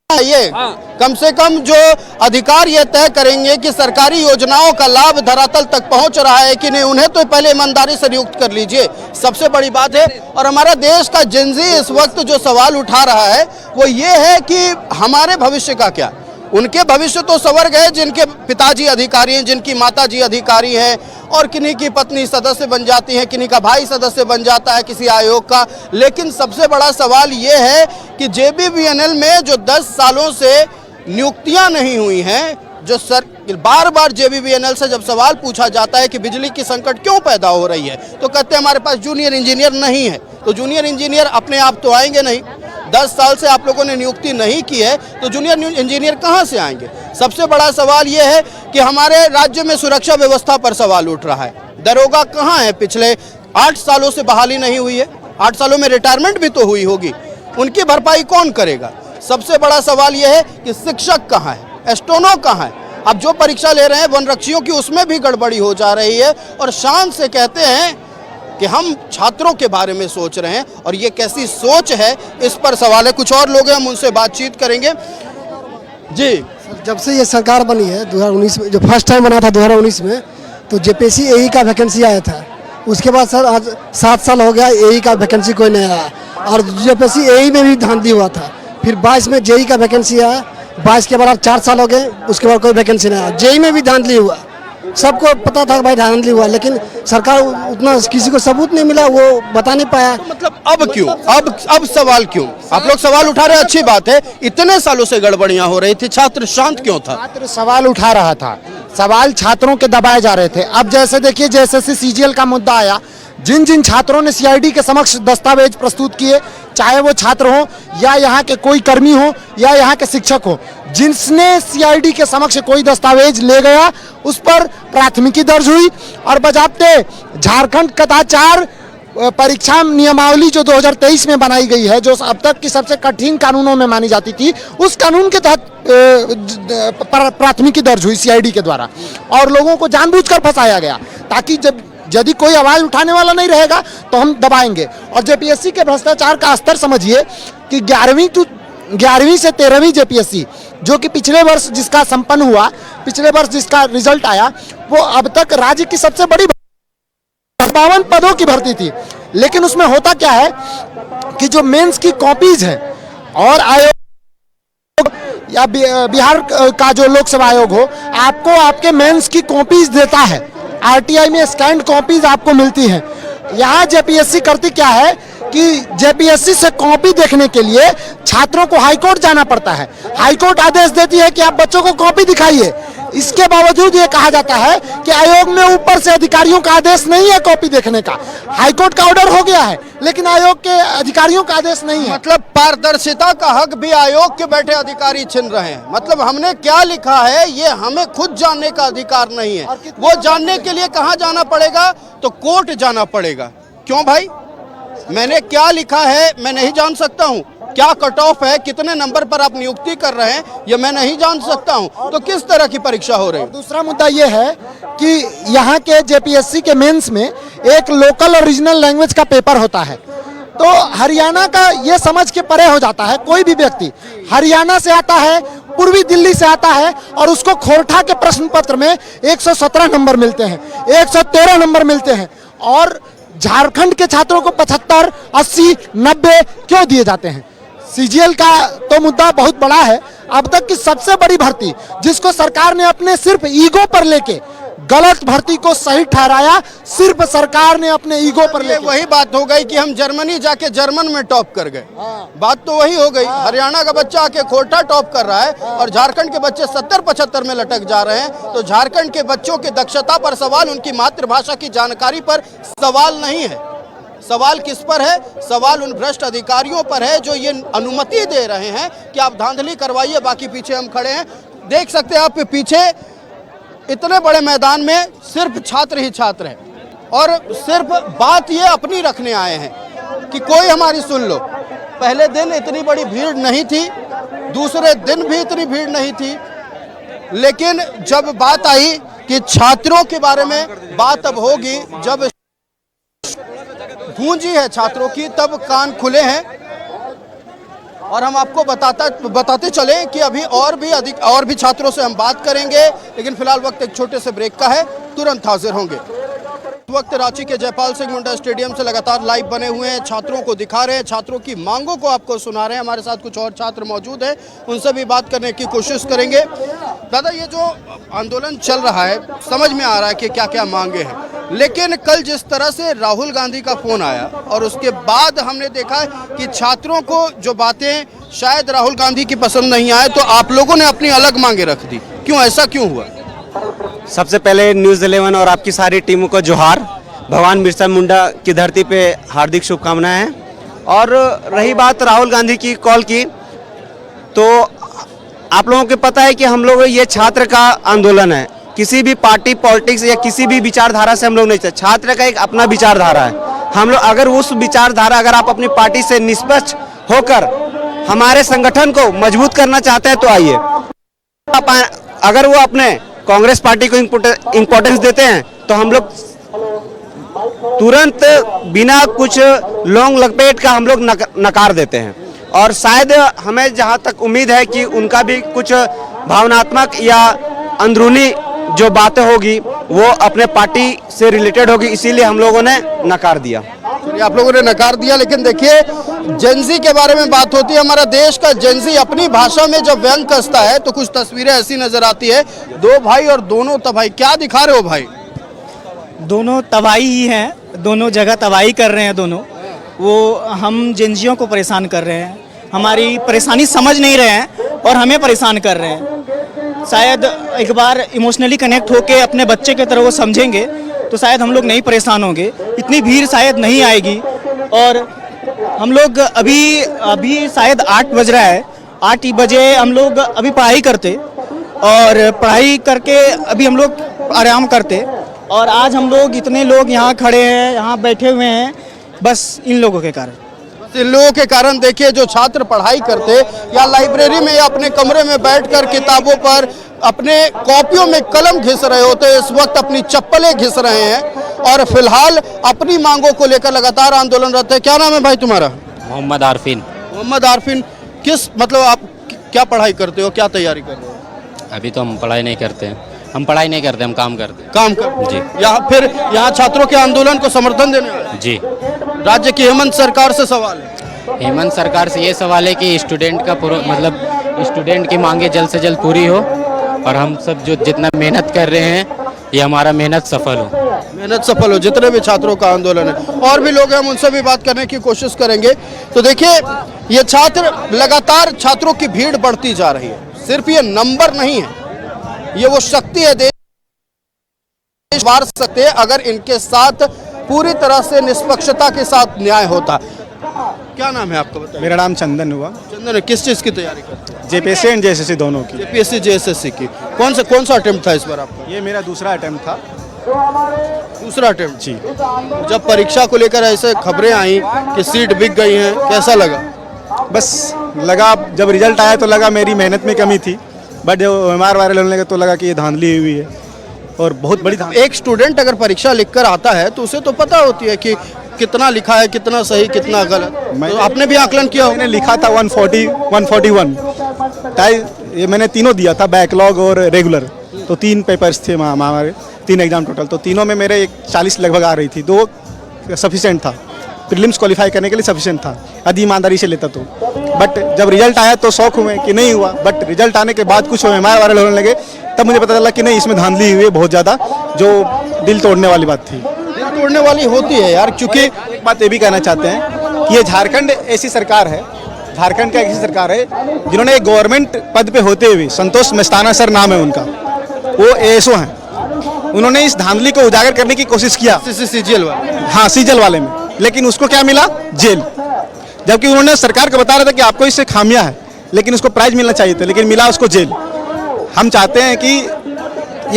ये कम से कम जो अधिकार ये तय करेंगे कि सरकारी योजनाओं का लाभ धरातल तक पहुंच रहा है कि नहीं, उन्हें तो पहले ईमानदारी से नियुक्त कर लीजिए, सबसे बड़ी बात है। और हमारा देश का जेनजी इस वक्त जो सवाल उठा रहा है वो ये है कि हमारे भविष्य का क्या? उनके भविष्य तो संवर गए जिनके पिताजी अधिकारी हैं, जिनकी माताजी अधिकारी हैं, और किन्हीं की पत्नी सदस्य बन जाती है, किन्हीं का भाई सदस्य बन जाता है किसी आयोग का। लेकिन सबसे बड़ा सवाल ये है कि जेबीवीएनएल में जो 10 सालों से नियुक्तियां नहीं हुई हैं, जो बार बार जेबीवीएनएल से जब सवाल पूछा जाता है कि बिजली की संकट क्यों पैदा हो रही है, तो कहते हैं हमारे पास जूनियर इंजीनियर नहीं है। तो जूनियर इंजीनियर अपने आप तो आएंगे नहीं, 10 साल से आप लोगों ने नियुक्ति नहीं की है तो जूनियर इंजीनियर कहाँ से आएंगे? सबसे बड़ा सवाल यह है कि हमारे राज्य में सुरक्षा व्यवस्था पर सवाल उठ रहा है। दरोगा कहाँ है? पिछले 8 सालों से बहाली नहीं हुई है, 8 सालों में रिटायरमेंट भी तो हुई होगी, उनकी भरपाई कौन करेगा? सबसे बड़ा सवाल यह है कि शिक्षक कहाँ है, एस्टोनो कहाँ है? अब जो परीक्षा ले रहे हैं वनरक्षियों की, उसमें भी गड़बड़ी हो जा रही है, और शान से कहते हैं कि हम छात्रों के बारे में सोच रहे हैं। और ये कैसी सोच है, इस पर सवाल है। कुछ और लोग हैं, हम उनसे बातचीत करेंगे। जी, जब से ये सरकार बनी है 2019 में, जो फर्स्ट टाइम बना था 2019 में, तो जेपीएससी एई का वैकेंसी आया था। उसके बाद सर आज 7 साल हो गया, एई का वैकेंसी कोई नहीं आया, और जेपीएससी एई में भी धांधली हुआ था। फिर 22 में जेई का वैकेंसी आया, 22 के बाद अब 4 साल हो गए, उसके बाद कोई वैकेंसी नहीं आया। जेई में भी धांधली हुआ, सबको पता था भाई धांधली हुआ, लेकिन सरकार उतना किसी को सबूत नहीं मिला, वो बता नहीं पाया। तो मतलब अब क्यों, अब सवाल क्यों? आप लोग सवाल उठा रहे हैं, अच्छी बात है, इतने सालों से गड़बड़ियां हो रही थी, छात्र शांत क्यों था? छात्र सवाल उठा रहा था, सवाल छात्रों के दबाए जा रहे थे। अब जैसे देखिए, जेएसएससी सीजीएल का मुद्दा आया, जिन जिन छात्रों ने सीआईडी के समक्ष दस्तावेज प्रस्तुत किए, चाहे वो छात्र हो या यहाँ के कोई कर्मी हो या यहाँ के शिक्षक हो, जिसने सीआईडी के समक्ष कोई दस्तावेज ले गया उस पर प्राथमिकी दर्ज हुई, और बजाते झारखंड कदाचार परीक्षा नियमावली जो 2023 में बनाई गई है, जो अब तक की सबसे कठिन कानूनों में मानी जाती थी, उस कानून के तहत प्राथमिकी दर्ज हुई सीआईडी के द्वारा, और लोगों को जानबूझकर फंसाया गया, ताकि यदि कोई आवाज उठाने वाला नहीं रहेगा तो हम दबाएंगे। और जेपीएससी के भ्रष्टाचार का स्तर समझिए कि 11वीं से 13वीं जेपीएससी, जो कि पिछले वर्ष जिसका संपन्न हुआ, पिछले वर्ष जिसका रिजल्ट आया, वो अब तक राज्य की सबसे बड़ी 52 पदों की भर्ती थी। लेकिन उसमें होता क्या है कि जो मेंस की कॉपीज है और आयोग या बिहार का जो लोकसभा आयोग हो, आपको आपके मेंस की कॉपीज देता है, आरटीआई में स्कैन्ड कॉपीज आपको मिलती हैं। यहाँ जेपीएससी करती क्या है कि जेपीएससी से कॉपी देखने के लिए छात्रों को हाईकोर्ट जाना पड़ता है। हाईकोर्ट आदेश देती है कि आप बच्चों को कॉपी दिखाइए। इसके बावजूद ये कहा जाता है कि आयोग में ऊपर से अधिकारियों का आदेश नहीं है कॉपी देखने का। हाईकोर्ट का ऑर्डर हो गया है लेकिन आयोग के अधिकारियों का आदेश नहीं है। मतलब पारदर्शिता का हक भी आयोग के बैठे अधिकारी छीन रहे हैं। मतलब हमने क्या लिखा है ये हमें खुद जानने का अधिकार नहीं है। वो जानने के लिए कहाँ जाना पड़ेगा? तो कोर्ट जाना पड़ेगा। क्यों भाई? मैंने क्या लिखा है मैं नहीं जान सकता हूँ? क्या कट ऑफ है, कितने नंबर पर आप नियुक्ति कर रहे हैं, ये मैं नहीं जान सकता हूं। तो किस तरह की परीक्षा हो रही है? दूसरा मुद्दा ये है कि यहाँ के जेपीएससी के मेंस में एक लोकल और रीजनल लैंग्वेज का पेपर होता है। तो हरियाणा का ये समझ के परे हो जाता है कोई भी व्यक्ति हरियाणा से आता है, पूर्वी दिल्ली से आता है और उसको खोरठा के प्रश्न पत्र में 117 नंबर मिलते हैं, 113 नंबर मिलते हैं, और झारखंड के छात्रों को 75, 80, 90 क्यों दिए जाते हैं? सीजीएल का तो मुद्दा बहुत बड़ा है। अब तक की सबसे बड़ी भर्ती जिसको सरकार ने अपने सिर्फ ईगो पर लेके गलत भर्ती को सही ठहराया, सिर्फ सरकार ने अपने ईगो पर लेके। वही बात हो गई कि हम जर्मनी जाके जर्मन में टॉप कर गए। बात तो वही हो गई। हरियाणा का बच्चा आके खोटा टॉप कर रहा है और झारखंड के बच्चे 70-75 में लटक जा रहे हैं। तो झारखंड के बच्चों की दक्षता पर सवाल, उनकी मातृभाषा की जानकारी पर सवाल नहीं है। सवाल किस पर है? सवाल उन भ्रष्ट अधिकारियों पर है जो ये अनुमति दे रहे हैं कि आप धांधली करवाइए, बाकी पीछे हम खड़े हैं। देख सकते हैं आप पीछे इतने बड़े मैदान में सिर्फ छात्र ही छात्र हैं और सिर्फ बात ये अपनी रखने आए हैं कि कोई हमारी सुन लो। पहले दिन इतनी बड़ी भीड़ नहीं थी, दूसरे दिन भी इतनी भीड़ नहीं थी, लेकिन जब बात आई कि छात्रों के बारे में बात अब होगी, जब गूंजी है छात्रों की, तब कान खुले हैं। और हम आपको बताते चले कि अभी और भी छात्रों से हम बात करेंगे, लेकिन फिलहाल वक्त एक छोटे से ब्रेक का है, तुरंत हाजिर होंगे। इस वक्त रांची के जयपाल सिंह मुंडा स्टेडियम से लगातार लाइव बने हुए हैं, छात्रों को दिखा रहे हैं, छात्रों की मांगों को आपको सुना रहे हैं। हमारे साथ कुछ और छात्र मौजूद हैं, उनसे भी बात करने की कोशिश करेंगे। दादा, ये जो आंदोलन चल रहा है, समझ में आ रहा है कि क्या क्या मांगे हैं, लेकिन कल जिस तरह से राहुल गांधी का फोन आया और उसके बाद हमने देखा कि छात्रों को जो बातें शायद राहुल गांधी की पसंद नहीं आए, तो आप लोगों ने अपनी अलग मांगे रख दी। क्यों, ऐसा क्यों हुआ? सबसे पहले न्यूज़ 11 और आपकी सारी टीमों को जोहार। भगवान बिरसा मुंडा की धरती पे हार्दिक शुभकामनाएं हैं। और रही बात राहुल गांधी की कॉल की, तो आप लोगों को पता है कि हम लोग ये छात्र का आंदोलन है, किसी भी पार्टी पॉलिटिक्स या किसी भी विचारधारा से हम लोग नहीं चाहते। छात्र का एक अपना विचारधारा है। हम लोग अगर उस विचारधारा, अगर आप अपनी पार्टी से निष्पक्ष होकर हमारे संगठन को मजबूत करना चाहते हैं तो आइए। अगर वो अपने कांग्रेस पार्टी को इम्पोर्टेंस देते हैं तो हम लोग तुरंत बिना कुछ लोंग लपेट का हम लोग नकार देते हैं। और शायद हमें जहां तक उम्मीद है कि उनका भी कुछ भावनात्मक या अंदरूनी जो बातें होगी वो अपने पार्टी से रिलेटेड होगी, इसीलिए हम लोगों ने नकार दिया। आप लोगों ने नकार दिया, लेकिन देखिए जेंजी के बारे में बात होती है। हमारा देश का जेंजी अपनी भाषा में जब व्यंग कसता है तो कुछ तस्वीरें ऐसी नजर आती है। दो भाई और दोनों तबाही, क्या दिखा रहे हो भाई? दोनों तबाही ही हैं, दोनों जगह तबाही कर रहे हैं। दोनों वो हम जेंजियों को परेशान कर रहे हैं, हमारी परेशानी समझ नहीं रहे हैं और हमें परेशान कर रहे हैं। शायद एक बार इमोशनली कनेक्ट होके अपने बच्चे की तरह वो समझेंगे तो शायद हम लोग नहीं परेशान होंगे, इतनी भीड़ शायद नहीं आएगी। और हम लोग अभी शायद 8 बज रहा है, 8 बजे हम लोग अभी पढ़ाई करते और पढ़ाई करके अभी हम लोग आराम करते, और आज हम लोग इतने लोग यहाँ खड़े हैं, यहाँ बैठे हुए हैं, बस इन लोगों के कारण। इन लोगों के कारण देखिए, जो छात्र पढ़ाई करते या लाइब्रेरी में या अपने कमरे में बैठकर किताबों पर अपने कॉपियों में कलम घिस रहे होते, इस वक्त अपनी चप्पलें घिस रहे हैं और फिलहाल अपनी मांगों को लेकर लगातार आंदोलनरत है। क्या नाम है भाई तुम्हारा? मोहम्मद आरफिन। मोहम्मद आरफिन, किस मतलब आप क्या पढ़ाई करते हो, क्या तैयारी कर रहे हो? अभी तो हम पढ़ाई नहीं करते हैं। हम पढ़ाई नहीं करते, हम काम करते। काम कर जी यहाँ छात्रों के आंदोलन को समर्थन देने आए। जी। राज्य की हेमंत सरकार से सवाल है। हेमंत सरकार से ये सवाल है कि स्टूडेंट का मतलब स्टूडेंट की मांगे जल्द से जल्द पूरी हो और हम सब जो जितना मेहनत कर रहे हैं ये हमारा मेहनत सफल हो। मेहनत सफल हो, जितने भी छात्रों का आंदोलन है। और भी लोग हैं, हम उनसे भी बात करने की कोशिश करेंगे। तो देखिए, ये छात्र लगातार छात्रों की भीड़ बढ़ती जा रही है। सिर्फ ये नंबर नहीं है, ये वो शक्ति है देश वार सकते हैं अगर इनके साथ पूरी तरह से निष्पक्षता के साथ न्याय होता। क्या नाम है आपका, बताइए। मेरा नाम चंदन हुआ। चंदन, किस चीज़ की तैयारी करते हैं? जेपीएससी एंड जेएसएससी दोनों की। जेपीएससी जेएसएससी की। कौन सा अटेम्प्ट था इस बार आपका? ये मेरा दूसरा अटेम्प्ट था। दूसरा अटेम्प्ट? जी। जब परीक्षा को लेकर ऐसे खबरें आई कि सीट बिक गई हैं, कैसा लगा? बस लगा, जब रिजल्ट आया तो लगा मेरी मेहनत में कमी थी, बट जब एमआर वायरल होने लगे तो लगा कि ये धांधली हुई है और बहुत बड़ी। एक स्टूडेंट अगर परीक्षा लिखकर आता है तो उसे तो पता होती है कि कितना लिखा है, कितना सही, कितना गलत। तो आपने भी आकलन किया? मैंने लिखा था 140, 141 ये मैंने तीनों दिया था, बैकलॉग और रेगुलर। तो 3 पेपर्स थे हमारे, 3 एग्जाम टोटल। तो तीनों में मेरे 40 लगभग आ रही थी, 2 सफिशेंट था, प्रीलिम्स क्वालिफाई करने के लिए सफिशेंट था, यदि ईमानदारी से लेता तो। बट जब रिजल्ट आया तो शौक हुए कि नहीं हुआ, बट रिजल्ट आने के बाद कुछ एमआर वायरल होने लगे, तब मुझे पता चला कि नहीं, इसमें धांधली हुई है बहुत ज़्यादा, जो दिल तोड़ने वाली बात थी। दिल तोड़ने वाली होती है यार, क्योंकि एक बात ये भी कहना चाहते हैं कि ये झारखंड ऐसी सरकार है, झारखंड का ऐसी सरकार है जिन्होंने एक गवर्नमेंट पद पे होते हुए, संतोष मस्ताना सर नाम है उनका, वो एएसओ हैं, उन्होंने इस धांधली को उजागर करने की कोशिश किया। सीजीएल वाले? हाँ, सीजीएल वाले में। लेकिन उसको क्या मिला? जेल। जबकि उन्होंने सरकार को बता रहा था कि आपको इससे खामियां है, लेकिन उसको प्राइज मिलना चाहिए था, लेकिन मिला उसको जेल। हम चाहते हैं कि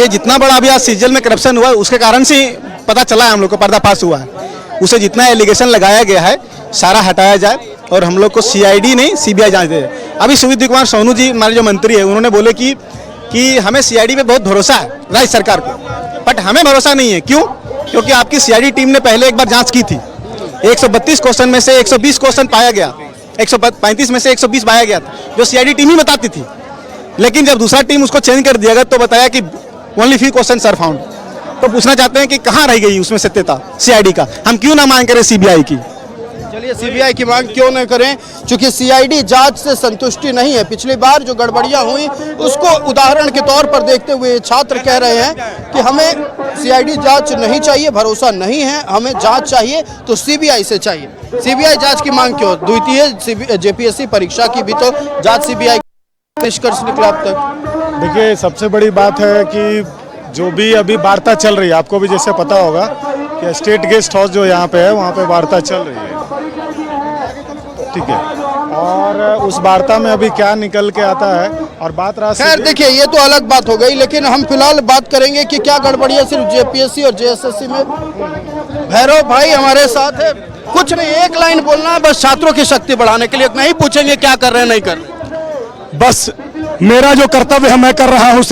ये जितना बड़ा अभी आज सीजीएल में करप्शन हुआ है उसके कारण से पता चला है, हम लोग को पर्दाफाश हुआ है, उसे जितना एलिगेशन लगाया गया है सारा हटाया जाए और हम लोग को सीआईडी नहीं सीबीआई जांच दे। अभी सुविद्य कुमार सोनू जी हमारे जो मंत्री है, उन्होंने बोले कि हमें सीआईडी पे बहुत भरोसा है राज्य सरकार को, बट हमें भरोसा नहीं है। क्यों? क्योंकि आपकी सीआईडी टीम ने पहले एक बार जांच की थी, 132 क्वेश्चन में से 120 क्वेश्चन पाया गया, 135 में से 120 पाया गया था, जो सीआईडी टीम ही बताती थी। लेकिन जब दूसरा टीम उसको चेंज कर दिया गया तो बताया कि only few question are found. तो पूछना चाहते हैं कि कहाँ रह गई उसमें सत्यता सीआईडी का? हम क्यों ना मांग करें सीबीआई की? चलिए, सीबीआई की मांग क्यों न करें, क्योंकि सीआईडी जांच से संतुष्टि नहीं है। पिछली बार जो गड़बड़ियां हुई उसको उदाहरण के तौर पर देखते हुए छात्र कह रहे हैं कि हमें सीआईडी जांच नहीं चाहिए, भरोसा नहीं है, हमें जांच चाहिए तो सीबीआई से चाहिए। सीबीआई जांच की मांग क्यों? द्वितीय जेपीएससी परीक्षा की भी तो जांच सीबीआई निष्कर्ष निकला अब तक। देखिए, सबसे बड़ी बात है कि जो भी अभी वार्ता चल रही है, आपको भी जैसे पता होगा कि स्टेट गेस्ट हाउस जो यहाँ पे है वहाँ पे वार्ता चल रही है, ठीक है, और उस वार्ता में अभी क्या निकल के आता है और बात रहा। खैर देखिए, ये तो अलग बात हो गई, लेकिन हम फिलहाल बात करेंगे कि क्या गड़बड़ियाँ सिर्फ जेपीएससी और जेएसएससी में। भैरव भाई हमारे साथ है, कुछ नहीं, एक लाइन बोलना है बस छात्रों की शक्ति बढ़ाने के लिए, नहीं पूछेंगे क्या कर रहे हैं नहीं कर रहे। बस मेरा जो कर्तव्य है मैं कर रहा हूँ।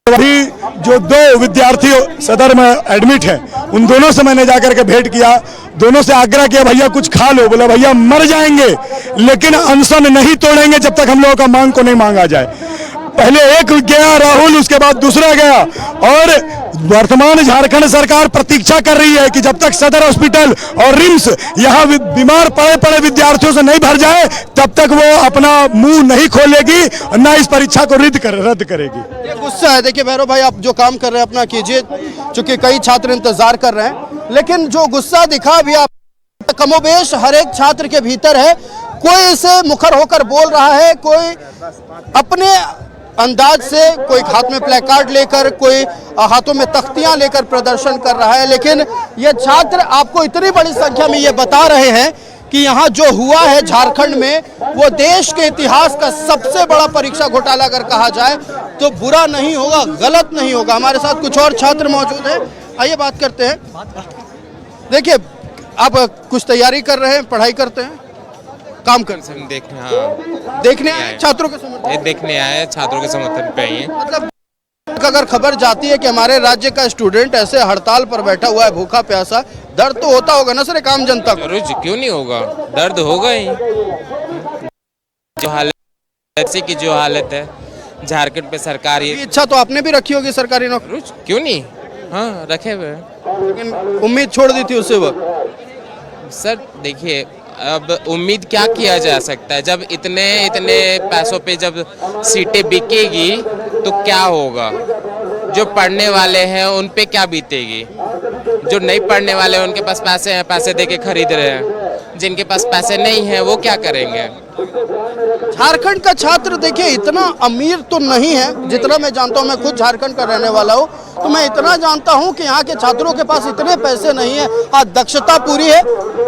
अभी जो 2 विद्यार्थी सदर में एडमिट है, उन दोनों से मैंने जाकर के भेंट किया, दोनों से आग्रह किया भैया कुछ खा लो। बोला भैया मर जाएंगे लेकिन अनशन नहीं तोड़ेंगे जब तक हम लोगों का मांग को नहीं मांगा जाए। पहले एक गया राहुल, उसके बाद दूसरा गया, और वर्तमान झारखंड सरकार प्रतीक्षा कर रही है कि जब तक सदर हॉस्पिटल और रिम्स यहाँ बीमार पड़े विद्यार्थियों से नहीं भर जाए तब तक वो अपना मुंह नहीं खोलेगी, न इस परीक्षा को रद्द करेगी। ये गुस्सा है। देखिए भैरव भाई, आप जो काम कर रहे हैं अपना कीजिए, चूंकि कई छात्र इंतजार कर रहे हैं, लेकिन जो गुस्सा दिखा भी आप कमोबेश हर एक छात्र के भीतर है। कोई इसे मुखर होकर बोल रहा है, कोई अपने अंदाज से, कोई हाथ में प्लेकार्ड लेकर, कोई हाथों में तख्तियां लेकर प्रदर्शन कर रहा है। लेकिन ये छात्र आपको इतनी बड़ी संख्या में ये बता रहे हैं कि यहाँ जो हुआ है झारखंड में वो देश के इतिहास का सबसे बड़ा परीक्षा घोटाला अगर कहा जाए तो बुरा नहीं होगा, गलत नहीं होगा। हमारे साथ कुछ और छात्र मौजूद हैं, आइए बात करते हैं। देखिए, आप कुछ तैयारी कर रहे हैं, पढ़ाई करते हैं, काम करते हैं? देखने आए छात्रों के समर्थन? देखने आए छात्रों के समर्थन पे आए। मतलब अगर खबर जाती है कि हमारे राज्य का स्टूडेंट ऐसे हड़ताल पर बैठा हुआ है, भूखा प्यासा, दर्द तो होता होगा ना सर एक आम जनता को? क्यों नहीं होगा, दर्द होगा ही। जो हालत की जो हालत है, झारखंड पे सरकार ये इच्छा तो आपने भी रखी होगी सरकारी नौकरी, क्यों नहीं, हाँ रखे हुए हैं। लेकिन उम्मीद छोड़ दी थी उसी वक्त। सर देखिए, अब उम्मीद क्या किया जा सकता है, जब इतने इतने पैसों पे जब सीटें बिकेगी तो क्या होगा, जो पढ़ने वाले हैं उन पे क्या बीतेगी, जो नहीं पढ़ने वाले हैं उनके पास पैसे हैं, पैसे दे के खरीद रहे हैं, जिनके पास पैसे नहीं हैं वो क्या करेंगे। झारखंड का छात्र देखिए इतना अमीर तो नहीं है, जितना मैं जानता हूँ, मैं खुद झारखंड का रहने वाला हूँ, तो मैं इतना जानता हूँ कि यहाँ के छात्रों के पास इतने पैसे नहीं है। हाँ, दक्षता पूरी है।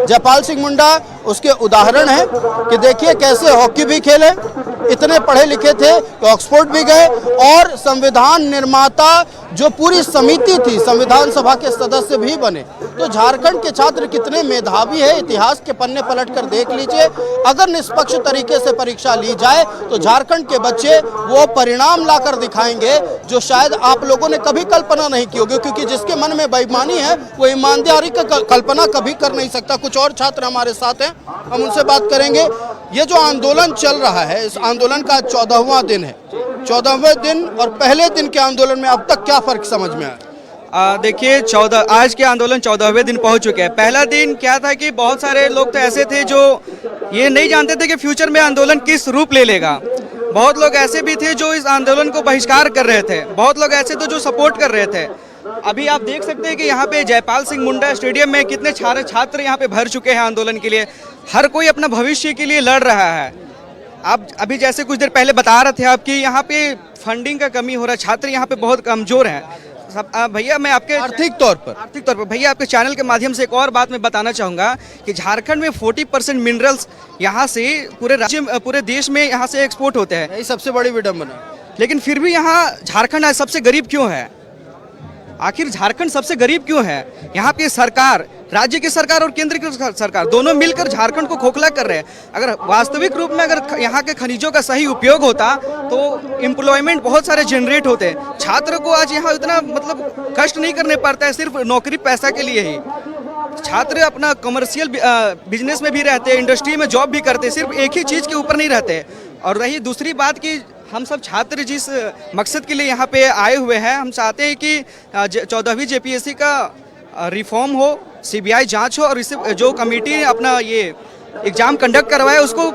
जयपाल सिंह मुंडा उसके उदाहरण है कि देखिए कैसे हॉकी भी खेले, इतने पढ़े लिखे थे कि ऑक्सफोर्ड भी गए, और संविधान निर्माता जो पूरी समिति थी संविधान सभा के सदस्य भी बने। तो झारखंड के छात्र कितने मेधावी है, इतिहास के पन्ने पलट कर देख लीजिए। अगर निष्पक्ष तरीके से परीक्षा ली जाए तो झारखंड के बच्चे वो परिणाम लाकर दिखाएंगे जो शायद आप लोगों ने कभी कल्पना नहीं की होगी, क्योंकि जिसके मन में बेईमानी है वो ईमानदारी का कल्पना कभी कर नहीं सकता। कुछ और छात्र हमारे साथ हैं, हम उनसे बात करेंगे। ये जो आंदोलन चल रहा है, इस आंदोलन का 14वां दिन है। 14वें दिन और पहले दिन के आंदोलन में अब तक क्या फर्क समझ में आया? देखिए, आज के आंदोलन 14वें दिन पहुंच चुके हैं। पहला दिन क्या था कि बहुत सारे लोग तो ऐसे थे जो ये नहीं जानते थे कि फ्यूचर में आंदोलन किस रूप ले लेगा। बहुत लोग ऐसे भी थे जो इस आंदोलन को बहिष्कार कर रहे थे, बहुत लोग ऐसे थे जो सपोर्ट कर रहे थे। अभी आप देख सकते हैं कि यहाँ पे जयपाल सिंह मुंडा स्टेडियम में कितने छात्र यहाँ पे भर चुके हैं आंदोलन के लिए। हर कोई अपना भविष्य के लिए लड़ रहा है। आप अभी जैसे कुछ देर पहले बता रहे थे आपकी यहाँ पे फंडिंग का कमी हो रहा है, छात्र यहाँ पे बहुत कमजोर हैं। भैया मैं आपके आर्थिक तौर पर भैया आपके चैनल के माध्यम से एक और बात मैं बताना चाहूँगा कि झारखंड में 40% मिनरल्स यहाँ से पूरे देश में यहाँ से एक्सपोर्ट होते हैं। यही सबसे बड़ी विडंबना। लेकिन फिर भी यहाँ झारखंड आज सबसे गरीब क्यों है? आखिर झारखंड सबसे गरीब क्यों है? यहाँ पे सरकार, राज्य की सरकार और केंद्र की सरकार दोनों मिलकर झारखंड को खोखला कर रहे हैं। अगर वास्तविक रूप में अगर यहाँ के खनिजों का सही उपयोग होता तो एम्प्लॉयमेंट बहुत सारे जनरेट होते। छात्र को आज यहाँ इतना मतलब कष्ट नहीं करने पड़ता है सिर्फ नौकरी पैसा के लिए ही। छात्र अपना कमर्शियल बिजनेस में भी रहते हैं, इंडस्ट्री में जॉब भी करते, सिर्फ एक ही चीज़ के ऊपर नहीं रहते। और रही दूसरी बात कि हम सब छात्र जिस मकसद के लिए यहाँ पे आए हुए हैं, हम चाहते हैं कि 14वीं JPSC का रिफॉर्म हो, CBI जांच हो, और इसे जो कमेटी ने अपना ये एग्ज़ाम कंडक्ट करवाया उसको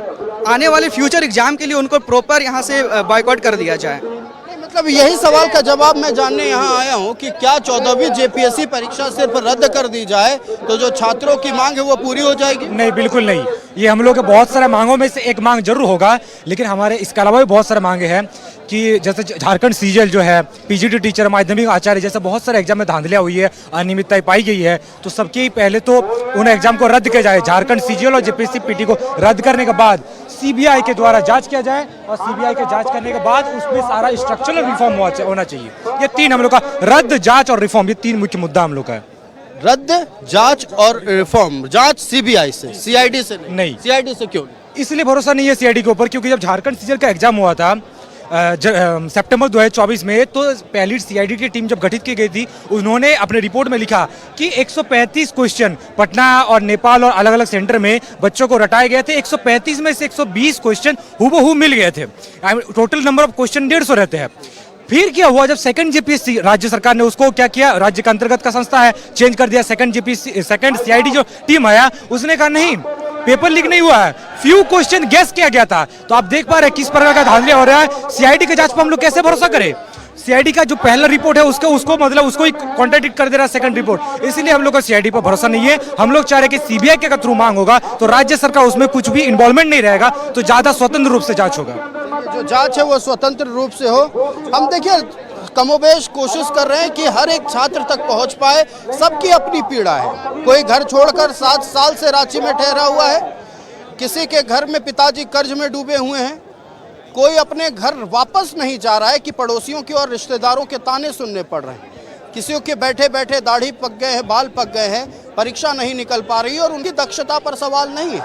आने वाले फ्यूचर एग्ज़ाम के लिए उनको प्रॉपर यहाँ से बॉयकॉट कर दिया जाए। मतलब यही सवाल का जवाब मैं जानने यहाँ आया हूँ कि क्या 14वीं JPSC परीक्षा सिर्फ रद्द कर दी जाए तो जो छात्रों की मांग है वो पूरी हो जाएगी? नहीं, बिल्कुल नहीं। ये हम लोग के बहुत सारे मांगों में से एक मांग जरूर होगा, लेकिन हमारे इसके अलावा भी बहुत सारे मांगे हैं कि जैसे झारखंड CGL जो है, PGT टीचर, माध्यमिक आचार्य जैसे बहुत सारे एग्जाम में धांधलियाँ हुई है, अनियमितता पाई गई है, तो सबके पहले तो उन एग्जाम को रद्द किया जाए। झारखंड CGL और JPSC PT को रद्द करने के बाद CBI के द्वारा जांच किया जाए, और CBI के जांच करने के बाद उसमें सारा स्ट्रक्चरल रिफॉर्म होना चाहिए। ये तीन हम लोग का, रद्द, जांच और रिफॉर्म, ये तीन मुख्य मुद्दा हम लोग का है। रद्द, जांच और रिफॉर्म। जांच CBI से, CID से नहीं। CID से क्यों? इसलिए भरोसा नहीं है CID के ऊपर क्योंकि जब झारखंड CGL का एग्जाम हुआ था सितंबर 2024 में, तो पहली CID की टीम जब गठित की गई थी, उन्होंने अपने रिपोर्ट में लिखा कि 135 क्वेश्चन पटना और नेपाल और अलग अलग सेंटर में बच्चों को रटाए गए थे। 135 में से 120 क्वेश्चन हूबहू मिल गए थे। टोटल नंबर ऑफ क्वेश्चन 150 रहते हैं। फिर क्या हुआ, जब सेकंड JPSC राज्य सरकार ने उसको क्या किया, राज्य के अंतर्गत का संस्था है, चेंज कर दिया। सेकंड CID जो टीम आया उसने कहा नहीं, पेपर लीक नहीं हुआ है, फ्यू क्वेश्चन गेस किया गया था। तो आप देख पा रहे हैं किस प्रकार का धांधलिया हो रहा है। CID के जांच पर हम लोग कैसे भरोसा करें? CID का जो पहला रिपोर्ट है उसको ही कॉन्ट्राडिक्ट कर दे रहा है सेकंड रिपोर्ट। इसलिए हम लोग का CID पर भरोसा नहीं है। हम लोग चाह रहे हैं कि CBI के थ्रू मांग होगा तो राज्य सरकार उसमें कुछ भी इन्वॉल्वमेंट नहीं रहेगा, तो ज्यादा स्वतंत्र रूप से जांच होगा। जो जांच है वो स्वतंत्र रूप से हो। हम देखिए कमोबेश कोशिश कर रहे हैं कि हर एक छात्र तक पहुंच पाए। सबकी अपनी पीड़ा है। कोई घर छोड़कर 7 साल से रांची में ठहरा हुआ है, किसी के घर में पिताजी कर्ज में डूबे हुए हैं, कोई अपने घर वापस नहीं जा रहा है कि पड़ोसियों के और रिश्तेदारों के ताने सुनने पड़ रहे हैं। किसी के बैठे बैठे दाढ़ी पक गए हैं, बाल पक गए हैं, परीक्षा नहीं निकल पा रही है। और उनकी दक्षता पर सवाल नहीं है,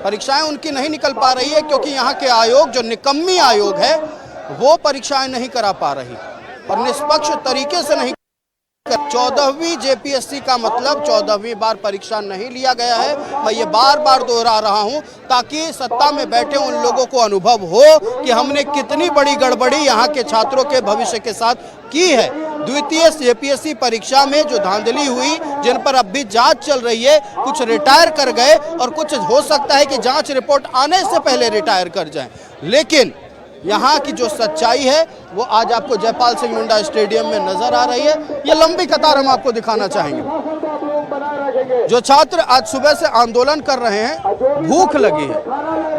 परीक्षाएं उनकी नहीं निकल पा रही है क्योंकि यहाँ के आयोग, जो निकम्मी आयोग है, वो परीक्षाएं नहीं करा पा रही और निष्पक्ष तरीके से नहीं 14वीं जेपीएससी का मतलब 14वीं बार परीक्षा नहीं लिया गया है। मैं ये बार बार दोहरा रहा हूं ताकि सत्ता में बैठे उन लोगों को अनुभव हो कि हमने कितनी बड़ी गड़बड़ी यहाँ के छात्रों के भविष्य के साथ की है। द्वितीय जेपीएससी परीक्षा में जो धांधली हुई, जिन पर अब भी जांच चल रही है, कुछ रिटायर कर गए और कुछ हो सकता है कि जांच रिपोर्ट आने से पहले रिटायर कर जाएं। लेकिन यहाँ की जो सच्चाई है वो आज आपको जयपाल सिंह मुंडा स्टेडियम में नजर आ रही है। ये लंबी कतार हम आपको दिखाना चाहेंगे। जो छात्र आज सुबह से आंदोलन कर रहे हैं, भूख लगी है,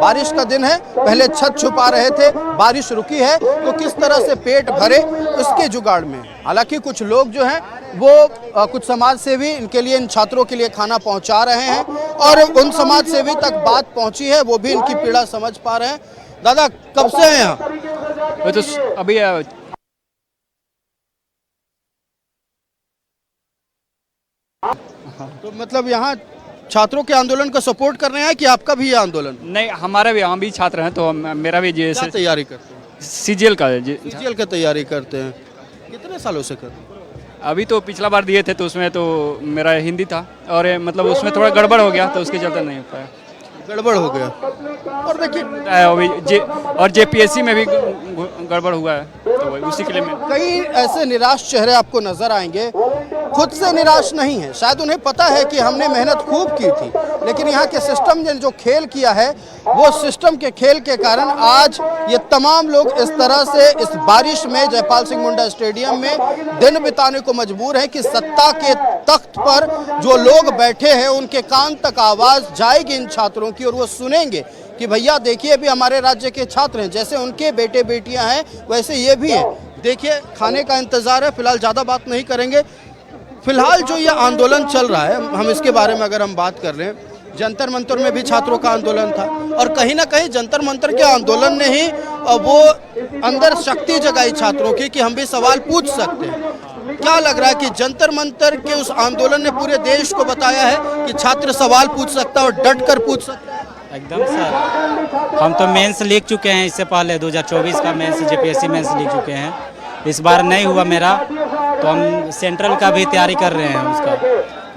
बारिश का दिन है, पहले छत छुपा रहे थे, बारिश रुकी है तो किस तरह से पेट भरे उसके जुगाड़ में। हालांकि कुछ लोग जो हैं वो कुछ समाज सेवी इनके लिए, इन छात्रों के लिए खाना पहुंचा रहे हैं और उन समाज सेवी तक बात पहुंची है, वो भी इनकी पीड़ा समझ पा रहे हैं। दादा कब से हैं यहाँ? तो अभी तो मतलब यहाँ छात्रों के आंदोलन का सपोर्ट कर रहे हैं कि आपका भी ये आंदोलन? नहीं, हमारे भी हम भी छात्र हैं तो मेरा भी क्या तैयारी करते हैं? सीजीएल का सीजीएल का तैयारी करते हैं। कितने सालों से करते हैं? अभी तो पिछला बार दिए थे तो उसमें तो मेरा हिंदी था और मतलब उसमें थोड़ा गड़बड़ हो गया तो उसके चलते नहीं हो पाया। गड़बड़ हो गया। और देखिए और जेपीएससी में भी गड़बड़ हुआ है तो उसी के लिए कई ऐसे निराश चेहरे आपको नजर आएंगे। खुद से निराश नहीं है, शायद उन्हें पता है कि हमने मेहनत खूब की थी, लेकिन यहाँ के सिस्टम ने जो खेल किया है वो सिस्टम के खेल के कारण आज ये तमाम लोग इस तरह से इस बारिश में जयपाल सिंह मुंडा स्टेडियम में दिन बिताने को मजबूर हैं कि सत्ता के तख्त पर जो लोग बैठे हैं उनके कान तक आवाज जाएगी इन छात्रों की और वो सुनेंगे कि भैया देखिए भी हमारे राज्य के छात्र हैं, जैसे उनके बेटे बेटियां हैं वैसे ये भी हैं। देखिए खाने का इंतजार है, फिलहाल ज़्यादा बात नहीं करेंगे। फिलहाल जो ये आंदोलन चल रहा है, हम इसके बारे में अगर हम बात कर रहे हैं, जंतर मंतर में भी छात्रों का आंदोलन था और कहीं ना कहीं जंतर मंतर के आंदोलन ने ही वो अंदर शक्ति जगाई छात्रों की कि हम भी सवाल पूछ सकते हैं। क्या लग रहा है कि जंतर मंतर के उस आंदोलन ने पूरे देश को बताया है कि छात्र सवाल पूछ सकता है और डट कर पूछ सकता है? एकदम सर, हम तो मेंस लिख चुके हैं, इससे पहले 2024 का मेंस जेपीएससी मेंस लिख चुके हैं। इस बार नहीं हुआ मेरा तो हम सेंट्रल का भी तैयारी कर रहे हैं। उसका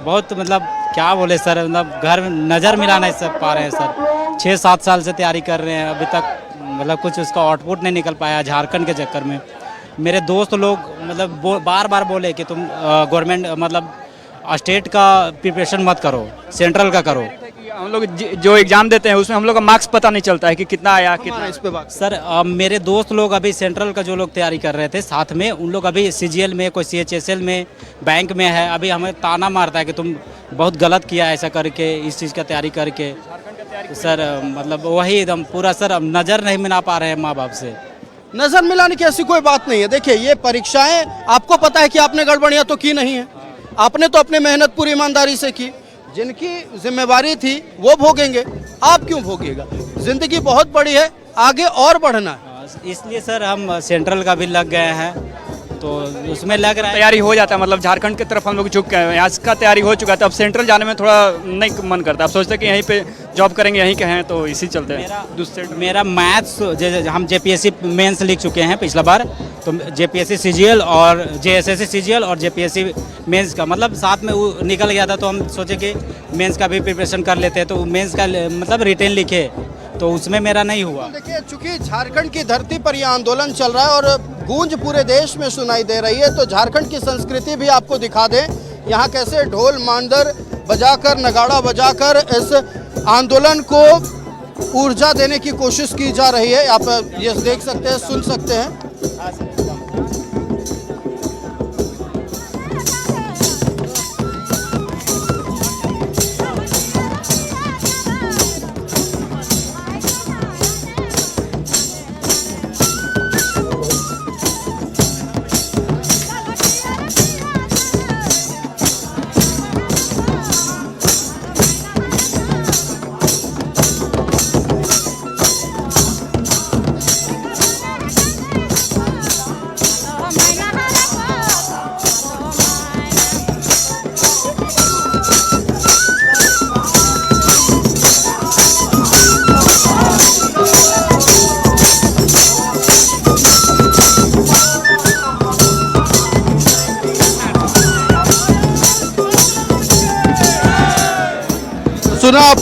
बहुत मतलब क्या बोले सर, मतलब घर नज़र मिला नहीं सब पा रहे हैं सर। 6-7 साल से तैयारी कर रहे हैं, अभी तक मतलब कुछ उसका आउटपुट नहीं निकल पाया झारखंड के चक्कर में। मेरे दोस्त लोग मतलब बार बार बोले कि तुम गवर्नमेंट मतलब स्टेट का प्रिपरेशन मत करो, सेंट्रल का करो। हम लोग जो एग्जाम देते हैं उसमें हम लोग का मार्क्स पता नहीं चलता है कि कितना आया कितना। इस पे बात सर मेरे दोस्त लोग अभी सेंट्रल का जो लोग तैयारी कर रहे थे साथ में, उन लोग अभी सीजीएल में, कोई सीएचएसएल में, बैंक में है। अभी हमें ताना मारता है कि तुम बहुत गलत किया ऐसा करके, इस चीज़ का तैयारी करके। सर मतलब वही एकदम पूरा सर अब नज़र नहीं मिला पा रहे हैं माँ बाप से। नजर मिलाने की ऐसी कोई बात नहीं है। देखिए ये परीक्षाएं, आपको पता है कि आपने गड़बड़ियां तो की नहीं है, आपने तो अपनी मेहनत पूरी ईमानदारी से की। जिनकी जिम्मेवारी थी वो भोगेंगे, आप क्यों भोगिएगा? जिंदगी बहुत बड़ी है, आगे और बढ़ना है। इसलिए सर हम सेंट्रल का भी लग गए हैं तो उसमें लग रहा है तैयारी हो जाता है। मतलब झारखंड की तरफ हम लोग झुक गए हैं, यहाँ का तैयारी हो चुका था। अब सेंट्रल जाने में थोड़ा नहीं मन करता, अब सोचते हैं कि यहीं पे जॉब करेंगे, यहीं के हैं तो इसी चलते हैं। दूसरे मेरा मैथ्स हम जेपीएससी मेंस लिख चुके हैं पिछला बार, तो जेपीएससी सीजीएल और जेएसएससी सीजीएल और जेपीएससी मेंस का मतलब साथ में वो निकल गया था। तो हम सोचे कि मेंस का भी प्रिपरेशन कर लेते हैं, तो मेंस का मतलब रिटेन लिखे तो उसमें मेरा नहीं हुआ। देखिए चूंकि झारखंड की धरती पर यह आंदोलन चल रहा है और गूंज पूरे देश में सुनाई दे रही है, तो झारखंड की संस्कृति भी आपको दिखा दें। यहाँ कैसे ढोल मांडर बजाकर, नगाड़ा बजाकर इस आंदोलन को ऊर्जा देने की कोशिश की जा रही है। आप ये देख सकते हैं, सुन सकते हैं।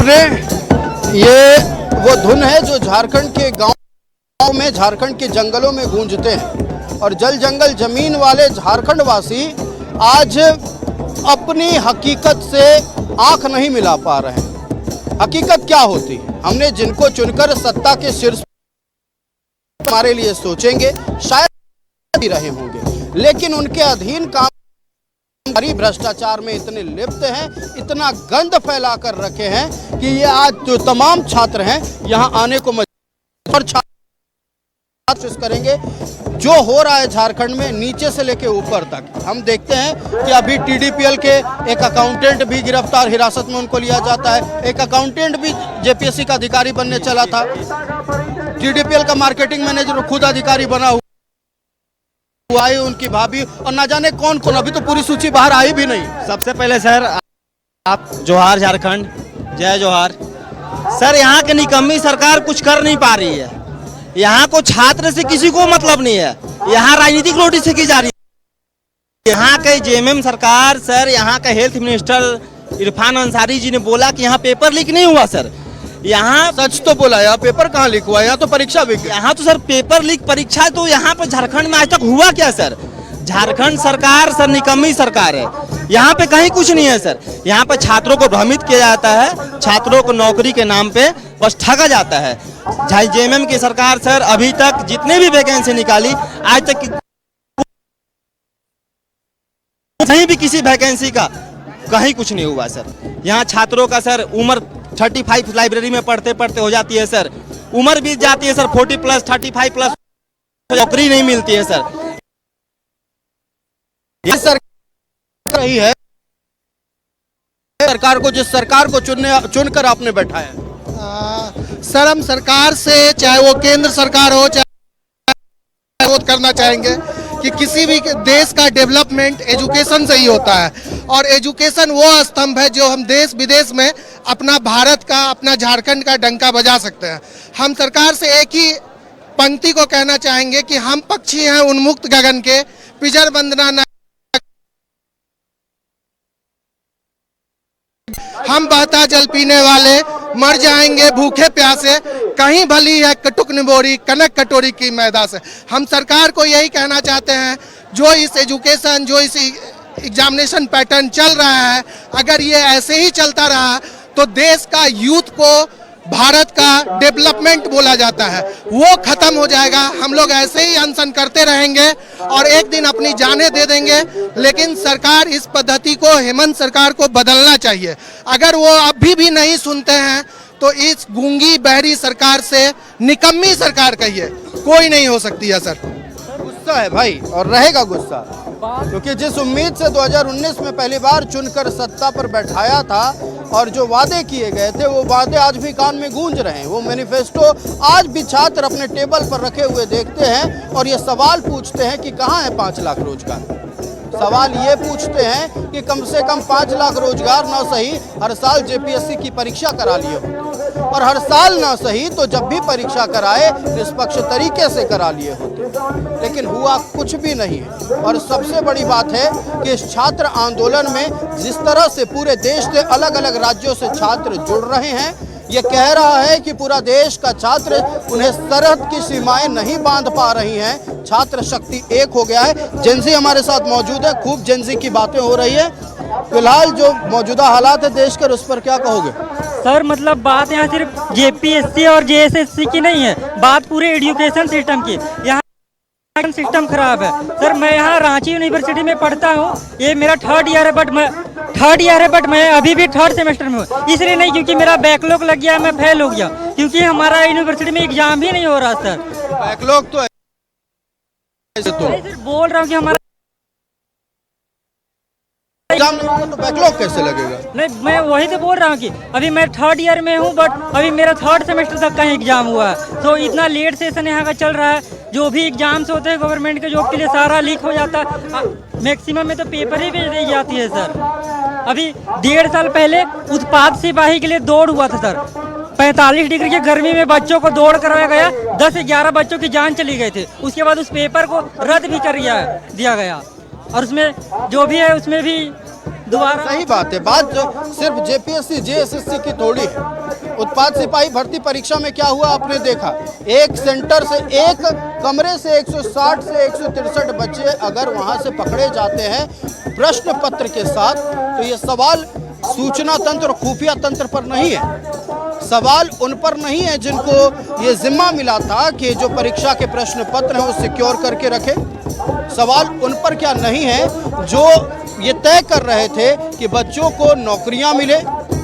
आपने, ये वो धुन है जो झारखंड के गांव में, झारखंड के जंगलों में गूंजते हैं। और जल जंगल जमीन वाले झारखंड वासी आज अपनी हकीकत से आंख नहीं मिला पा रहे हैं। हकीकत क्या होती है? हमने जिनको चुनकर सत्ता के शीर्ष हमारे लिए सोचेंगे शायद ही रहे होंगे, लेकिन उनके अधीन काम भ्रष्टाचार में इतने लिप्त हैं, इतना गंद फैला कर रखे हैं कि ये आज जो तमाम छात्र हैं यहाँ आने को मजबूर कोशिश करेंगे। जो हो रहा है झारखंड में नीचे से लेके ऊपर तक, हम देखते हैं कि अभी टीडीपीएल के एक अकाउंटेंट भी गिरफ्तार, हिरासत में उनको लिया जाता है। एक अकाउंटेंट भी जेपीएससी का अधिकारी बनने चला था, टीडीपीएल का मार्केटिंग मैनेजर खुद अधिकारी बना हुआ है, उनकी भाभी और ना जाने कौन कौन, अभी तो पूरी सूची बाहर आई भी नहीं। सबसे पहले सर आप जोहार झारखंड, जय जोहार। सर यहाँ की निकम्मी सरकार कुछ कर नहीं पा रही है। यहाँ को छात्र से किसी को मतलब नहीं है, यहाँ राजनीतिक रोटी से की जा रही है। यहाँ के जेएमएम सरकार, सर यहाँ का हेल्थ मिनिस्टर इरफान अंसारी जी ने बोला कि यहाँ पेपर लीक नहीं हुआ। सर यहाँ सच तो बोला, यहाँ पेपर कहाँ लीक हुआ? यहाँ तो परीक्षा भी, यहाँ तो सर पेपर लीक परीक्षा तो यहाँ पर झारखंड में आज तक हुआ क्या सर? झारखंड सरकार सर निकम्मी सरकार है, यहाँ पे कहीं कुछ नहीं है सर। यहाँ पे छात्रों को भ्रमित किया जाता है, छात्रों को नौकरी के नाम पे बस ठगा जाता है। जेएमएम की सरकार सर अभी तक जितने भी वैकेंसी निकाली आज तक कहीं भी किसी वैकेंसी का कहीं कुछ नहीं हुआ सर। यहाँ छात्रों का सर उम्र 35 लाइब्रेरी में पढ़ते पढ़ते हो जाती है सर, उम्र बीत जाती है सर 40+, 35+, नौकरी नहीं मिलती है सर। ये सरकार रही है, सरकार को, जिस सरकार को चुनकर आपने बैठाया। सर हम सरकार से, चाहे वो केंद्र सरकार हो चाहे विरोध करना चाहेंगे कि किसी भी देश का डेवलपमेंट एजुकेशन से ही होता है, और एजुकेशन वो स्तंभ है जो हम देश विदेश में अपना भारत का, अपना झारखंड का डंका बजा सकते हैं। हम सरकार से एक ही पंक्ति को कहना चाहेंगे कि हम पक्षी हैं उन्मुक्त गगन के, पिजर बंदना न, हम बहता जल पीने वाले मर जाएंगे भूखे प्यासे, कहीं भली है कटुक निबोरी कनक कटोरी की मैदा से। हम सरकार को यही कहना चाहते हैं, जो इस एजुकेशन, जो इस एग्जामिनेशन पैटर्न चल रहा है, अगर ये ऐसे ही चलता रहा तो देश का यूथ को भारत का डेवलपमेंट बोला जाता है वो खत्म हो जाएगा। हम लोग ऐसे ही अनशन करते रहेंगे और एक दिन अपनी जानें दे देंगे, लेकिन सरकार इस पद्धति को, हेमंत सरकार को बदलना चाहिए। अगर वो अभी भी नहीं सुनते हैं तो इस गूंगी बहरी सरकार से निकम्मी सरकार कहिए, कोई नहीं हो सकती है सर। गुस्सा है भाई, और रहेगा गुस्सा, क्योंकि जिस उम्मीद से 2019 में पहली बार चुनकर सत्ता पर बैठाया था और जो वादे किए गए थे वो वादे आज भी कान में गूंज रहे हैं। वो मैनिफेस्टो आज भी छात्र अपने टेबल पर रखे हुए देखते हैं और ये सवाल पूछते हैं कि कहाँ है 5 लाख रोजगार। सवाल ये पूछते हैं कि कम से कम 5 लाख रोजगार ना सही हर साल जेपीएससी की परीक्षा करा लिए होते, और हर साल ना सही तो जब भी परीक्षा कराए निष्पक्ष तरीके से करा लिए होते, लेकिन हुआ कुछ भी नहीं है। और सबसे बड़ी बात है कि इस छात्र आंदोलन में जिस तरह से पूरे देश के अलग अलग राज्यों से छात्र जुड़ रहे हैं, ये कह रहा है कि पूरा देश का छात्र, उन्हें सरहद की सीमाएं नहीं बांध पा रही हैं, छात्र शक्ति एक हो गया है। जेंजी हमारे साथ मौजूद है, खूब जेंजी की बातें हो रही है। फिलहाल जो मौजूदा हालात है देश के, उस पर क्या कहोगे? सर मतलब बात यहाँ सिर्फ जेपीएससी और जेएसएससी की नहीं है, बात पूरे एजुकेशन सिस्टम की। यहाँ सिस्टम खराब है सर। मैं यहाँ रांची यूनिवर्सिटी में पढ़ता हूँ, ये मेरा 3rd ईयर है, बट मैं अभी भी 3rd सेमेस्टर में हूँ। इसलिए नहीं क्योंकि मेरा बैकलॉग लग गया, मैं फेल हो गया, क्योंकि हमारा यूनिवर्सिटी में एग्जाम ही नहीं हो रहा सर। बैकलॉग तो सर बोल रहा हूँ कि हमारा एग्जाम नहीं होगा तो बैकलॉग कैसे लगेगा? नहीं, मैं वही तो बोल रहा हूँ कि अभी मैं 3rd ईयर में हूँ, बट अभी मेरा 3rd सेमेस्टर तक का एग्जाम हुआ है। तो इतना लेट सेशन यहाँ का चल रहा है, जो भी एग्जाम्स होते हैं गवर्नमेंट के जॉब के लिए सारा लीक हो जाता है। मैक्सिमम में तो पेपर ही भेज दी जाती है सर। अभी 1.5 साल पहले उत्पाद सिपाही के लिए दौड़ हुआ था सर, 45 डिग्री की गर्मी में बच्चों को दौड़ करवाया गया, 10-11 बच्चों की जान चली गई थी। उसके बाद उस पेपर को रद्द भी कर दिया गया, और उसमें जो भी है उसमें भी दोबारा सही बात है। बात जो सिर्फ जेपीएससी जेएसएससी की थोड़ी है। उत्पाद सिपाही भर्ती परीक्षा में क्या हुआ आपने देखा, एक सेंटर से, एक कमरे से 160 से 163 बच्चे अगर वहां से पकड़े जाते हैं प्रश्न पत्र के साथ, तो ये सवाल सूचना तंत्र और खुफिया तंत्र पर नहीं है, सवाल उन पर नहीं है जिनको ये जिम्मा मिला था कि जो परीक्षा के प्रश्न पत्र हैं वो सिक्योर करके रखे। सवाल उन पर क्या नहीं है जो ये तय कर रहे थे कि बच्चों को नौकरियां मिले,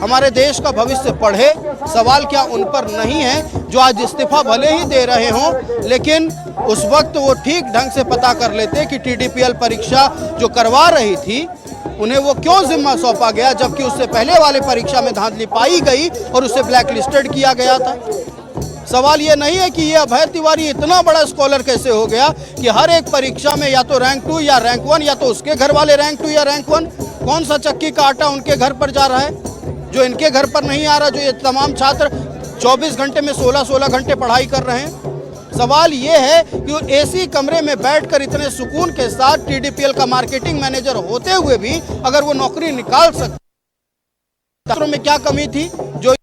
हमारे देश का भविष्य पढ़े। सवाल क्या उन पर नहीं है जो आज इस्तीफा भले ही दे रहे हों, लेकिन उस वक्त वो ठीक ढंग से पता कर लेते कि टीडीपीएल परीक्षा जो करवा रही थी उन्हें वो क्यों जिम्मा सौंपा गया, जबकि उससे पहले वाली परीक्षा में धांधली पाई गई और उसे ब्लैक लिस्टेड किया गया था। सवाल ये नहीं है कि ये अभय तिवारी इतना बड़ा स्कॉलर कैसे हो गया कि हर एक परीक्षा में या तो रैंक 2 या रैंक 1 या तो उसके घर वाले रैंक 2 या रैंक 1। कौन सा चक्की का आटा उनके घर पर जा रहा है जो इनके घर पर नहीं आ रहा, जो ये तमाम छात्र 24 घंटे में 16-16 घंटे पढ़ाई कर रहे हैं। सवाल ये है कि वो एसी कमरे में बैठकर इतने सुकून के साथ टीडीपीएल का मार्केटिंग मैनेजर होते हुए भी अगर वो नौकरी निकाल सकते, छात्रों में क्या कमी थी जो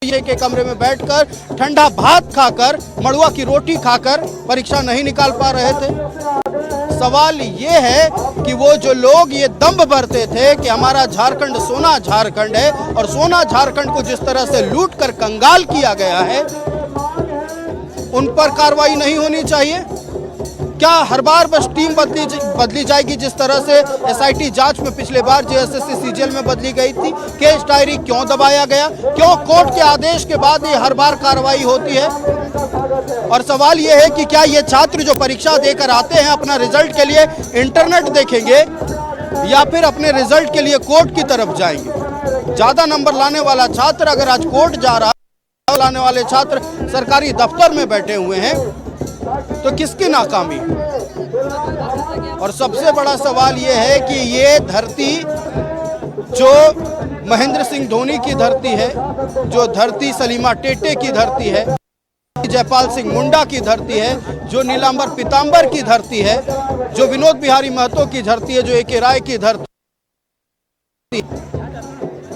के कमरे में बैठकर ठंडा भात खाकर, मड़ुआ की रोटी खाकर परीक्षा नहीं निकाल पा रहे थे। सवाल ये है कि वो जो लोग ये दंभ भरते थे कि हमारा झारखंड सोना झारखंड है और सोना झारखंड को जिस तरह से लूट कर कंगाल किया गया है, उन पर कार्रवाई नहीं होनी चाहिए क्या? हर बार बस टीम बदली जाएगी जिस तरह से एसआईटी जांच में पिछले बार जेएसएससी सीजीएल में बदली गई थी? केस डायरी क्यों दबाया गया? क्यों कोर्ट के आदेश के बाद ये हर बार कार्रवाई होती है? और सवाल ये है कि क्या ये छात्र जो परीक्षा देकर आते हैं अपना रिजल्ट के लिए इंटरनेट देखेंगे या फिर अपने रिजल्ट के लिए कोर्ट की तरफ जाएंगे? ज्यादा नंबर लाने वाला छात्र अगर आज कोर्ट जा रहा है, लाने वाले छात्र सरकारी दफ्तर में बैठे हुए हैं, तो किसकी नाकामी? और सबसे बड़ा सवाल ये है कि ये धरती जो महेंद्र सिंह धोनी की धरती है, जो धरती सलीमा टेटे की धरती है, जयपाल सिंह मुंडा की धरती है, जो नीलांबर पीतांबर की धरती है, जो विनोद बिहारी महतो की धरती है, जो ए.के. राय की धरती,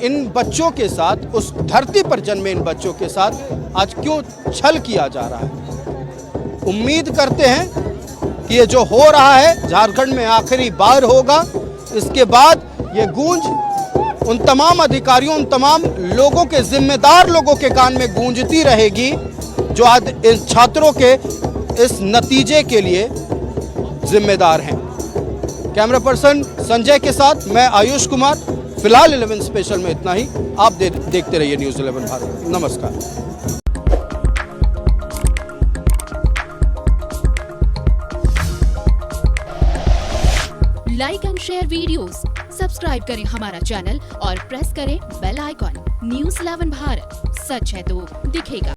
इन बच्चों के साथ, उस धरती पर जन्मे इन बच्चों के साथ आज क्यों छल किया जा रहा है? उम्मीद करते हैं कि ये जो हो रहा है झारखंड में आखिरी बार होगा। इसके बाद ये गूंज उन तमाम अधिकारियों, उन तमाम लोगों के, जिम्मेदार लोगों के कान में गूंजती रहेगी जो आज इन छात्रों के इस नतीजे के लिए जिम्मेदार हैं। कैमरा पर्सन संजय के साथ मैं आयुष कुमार। फिलहाल 11 स्पेशल में इतना ही। आप देखते रहिए न्यूज़ 11 भारत। नमस्कार। Like and share videos, subscribe करें हमारा चैनल और प्रेस करें बेल आइकॉन। न्यूज़ 11 भारत, सच है तो दिखेगा।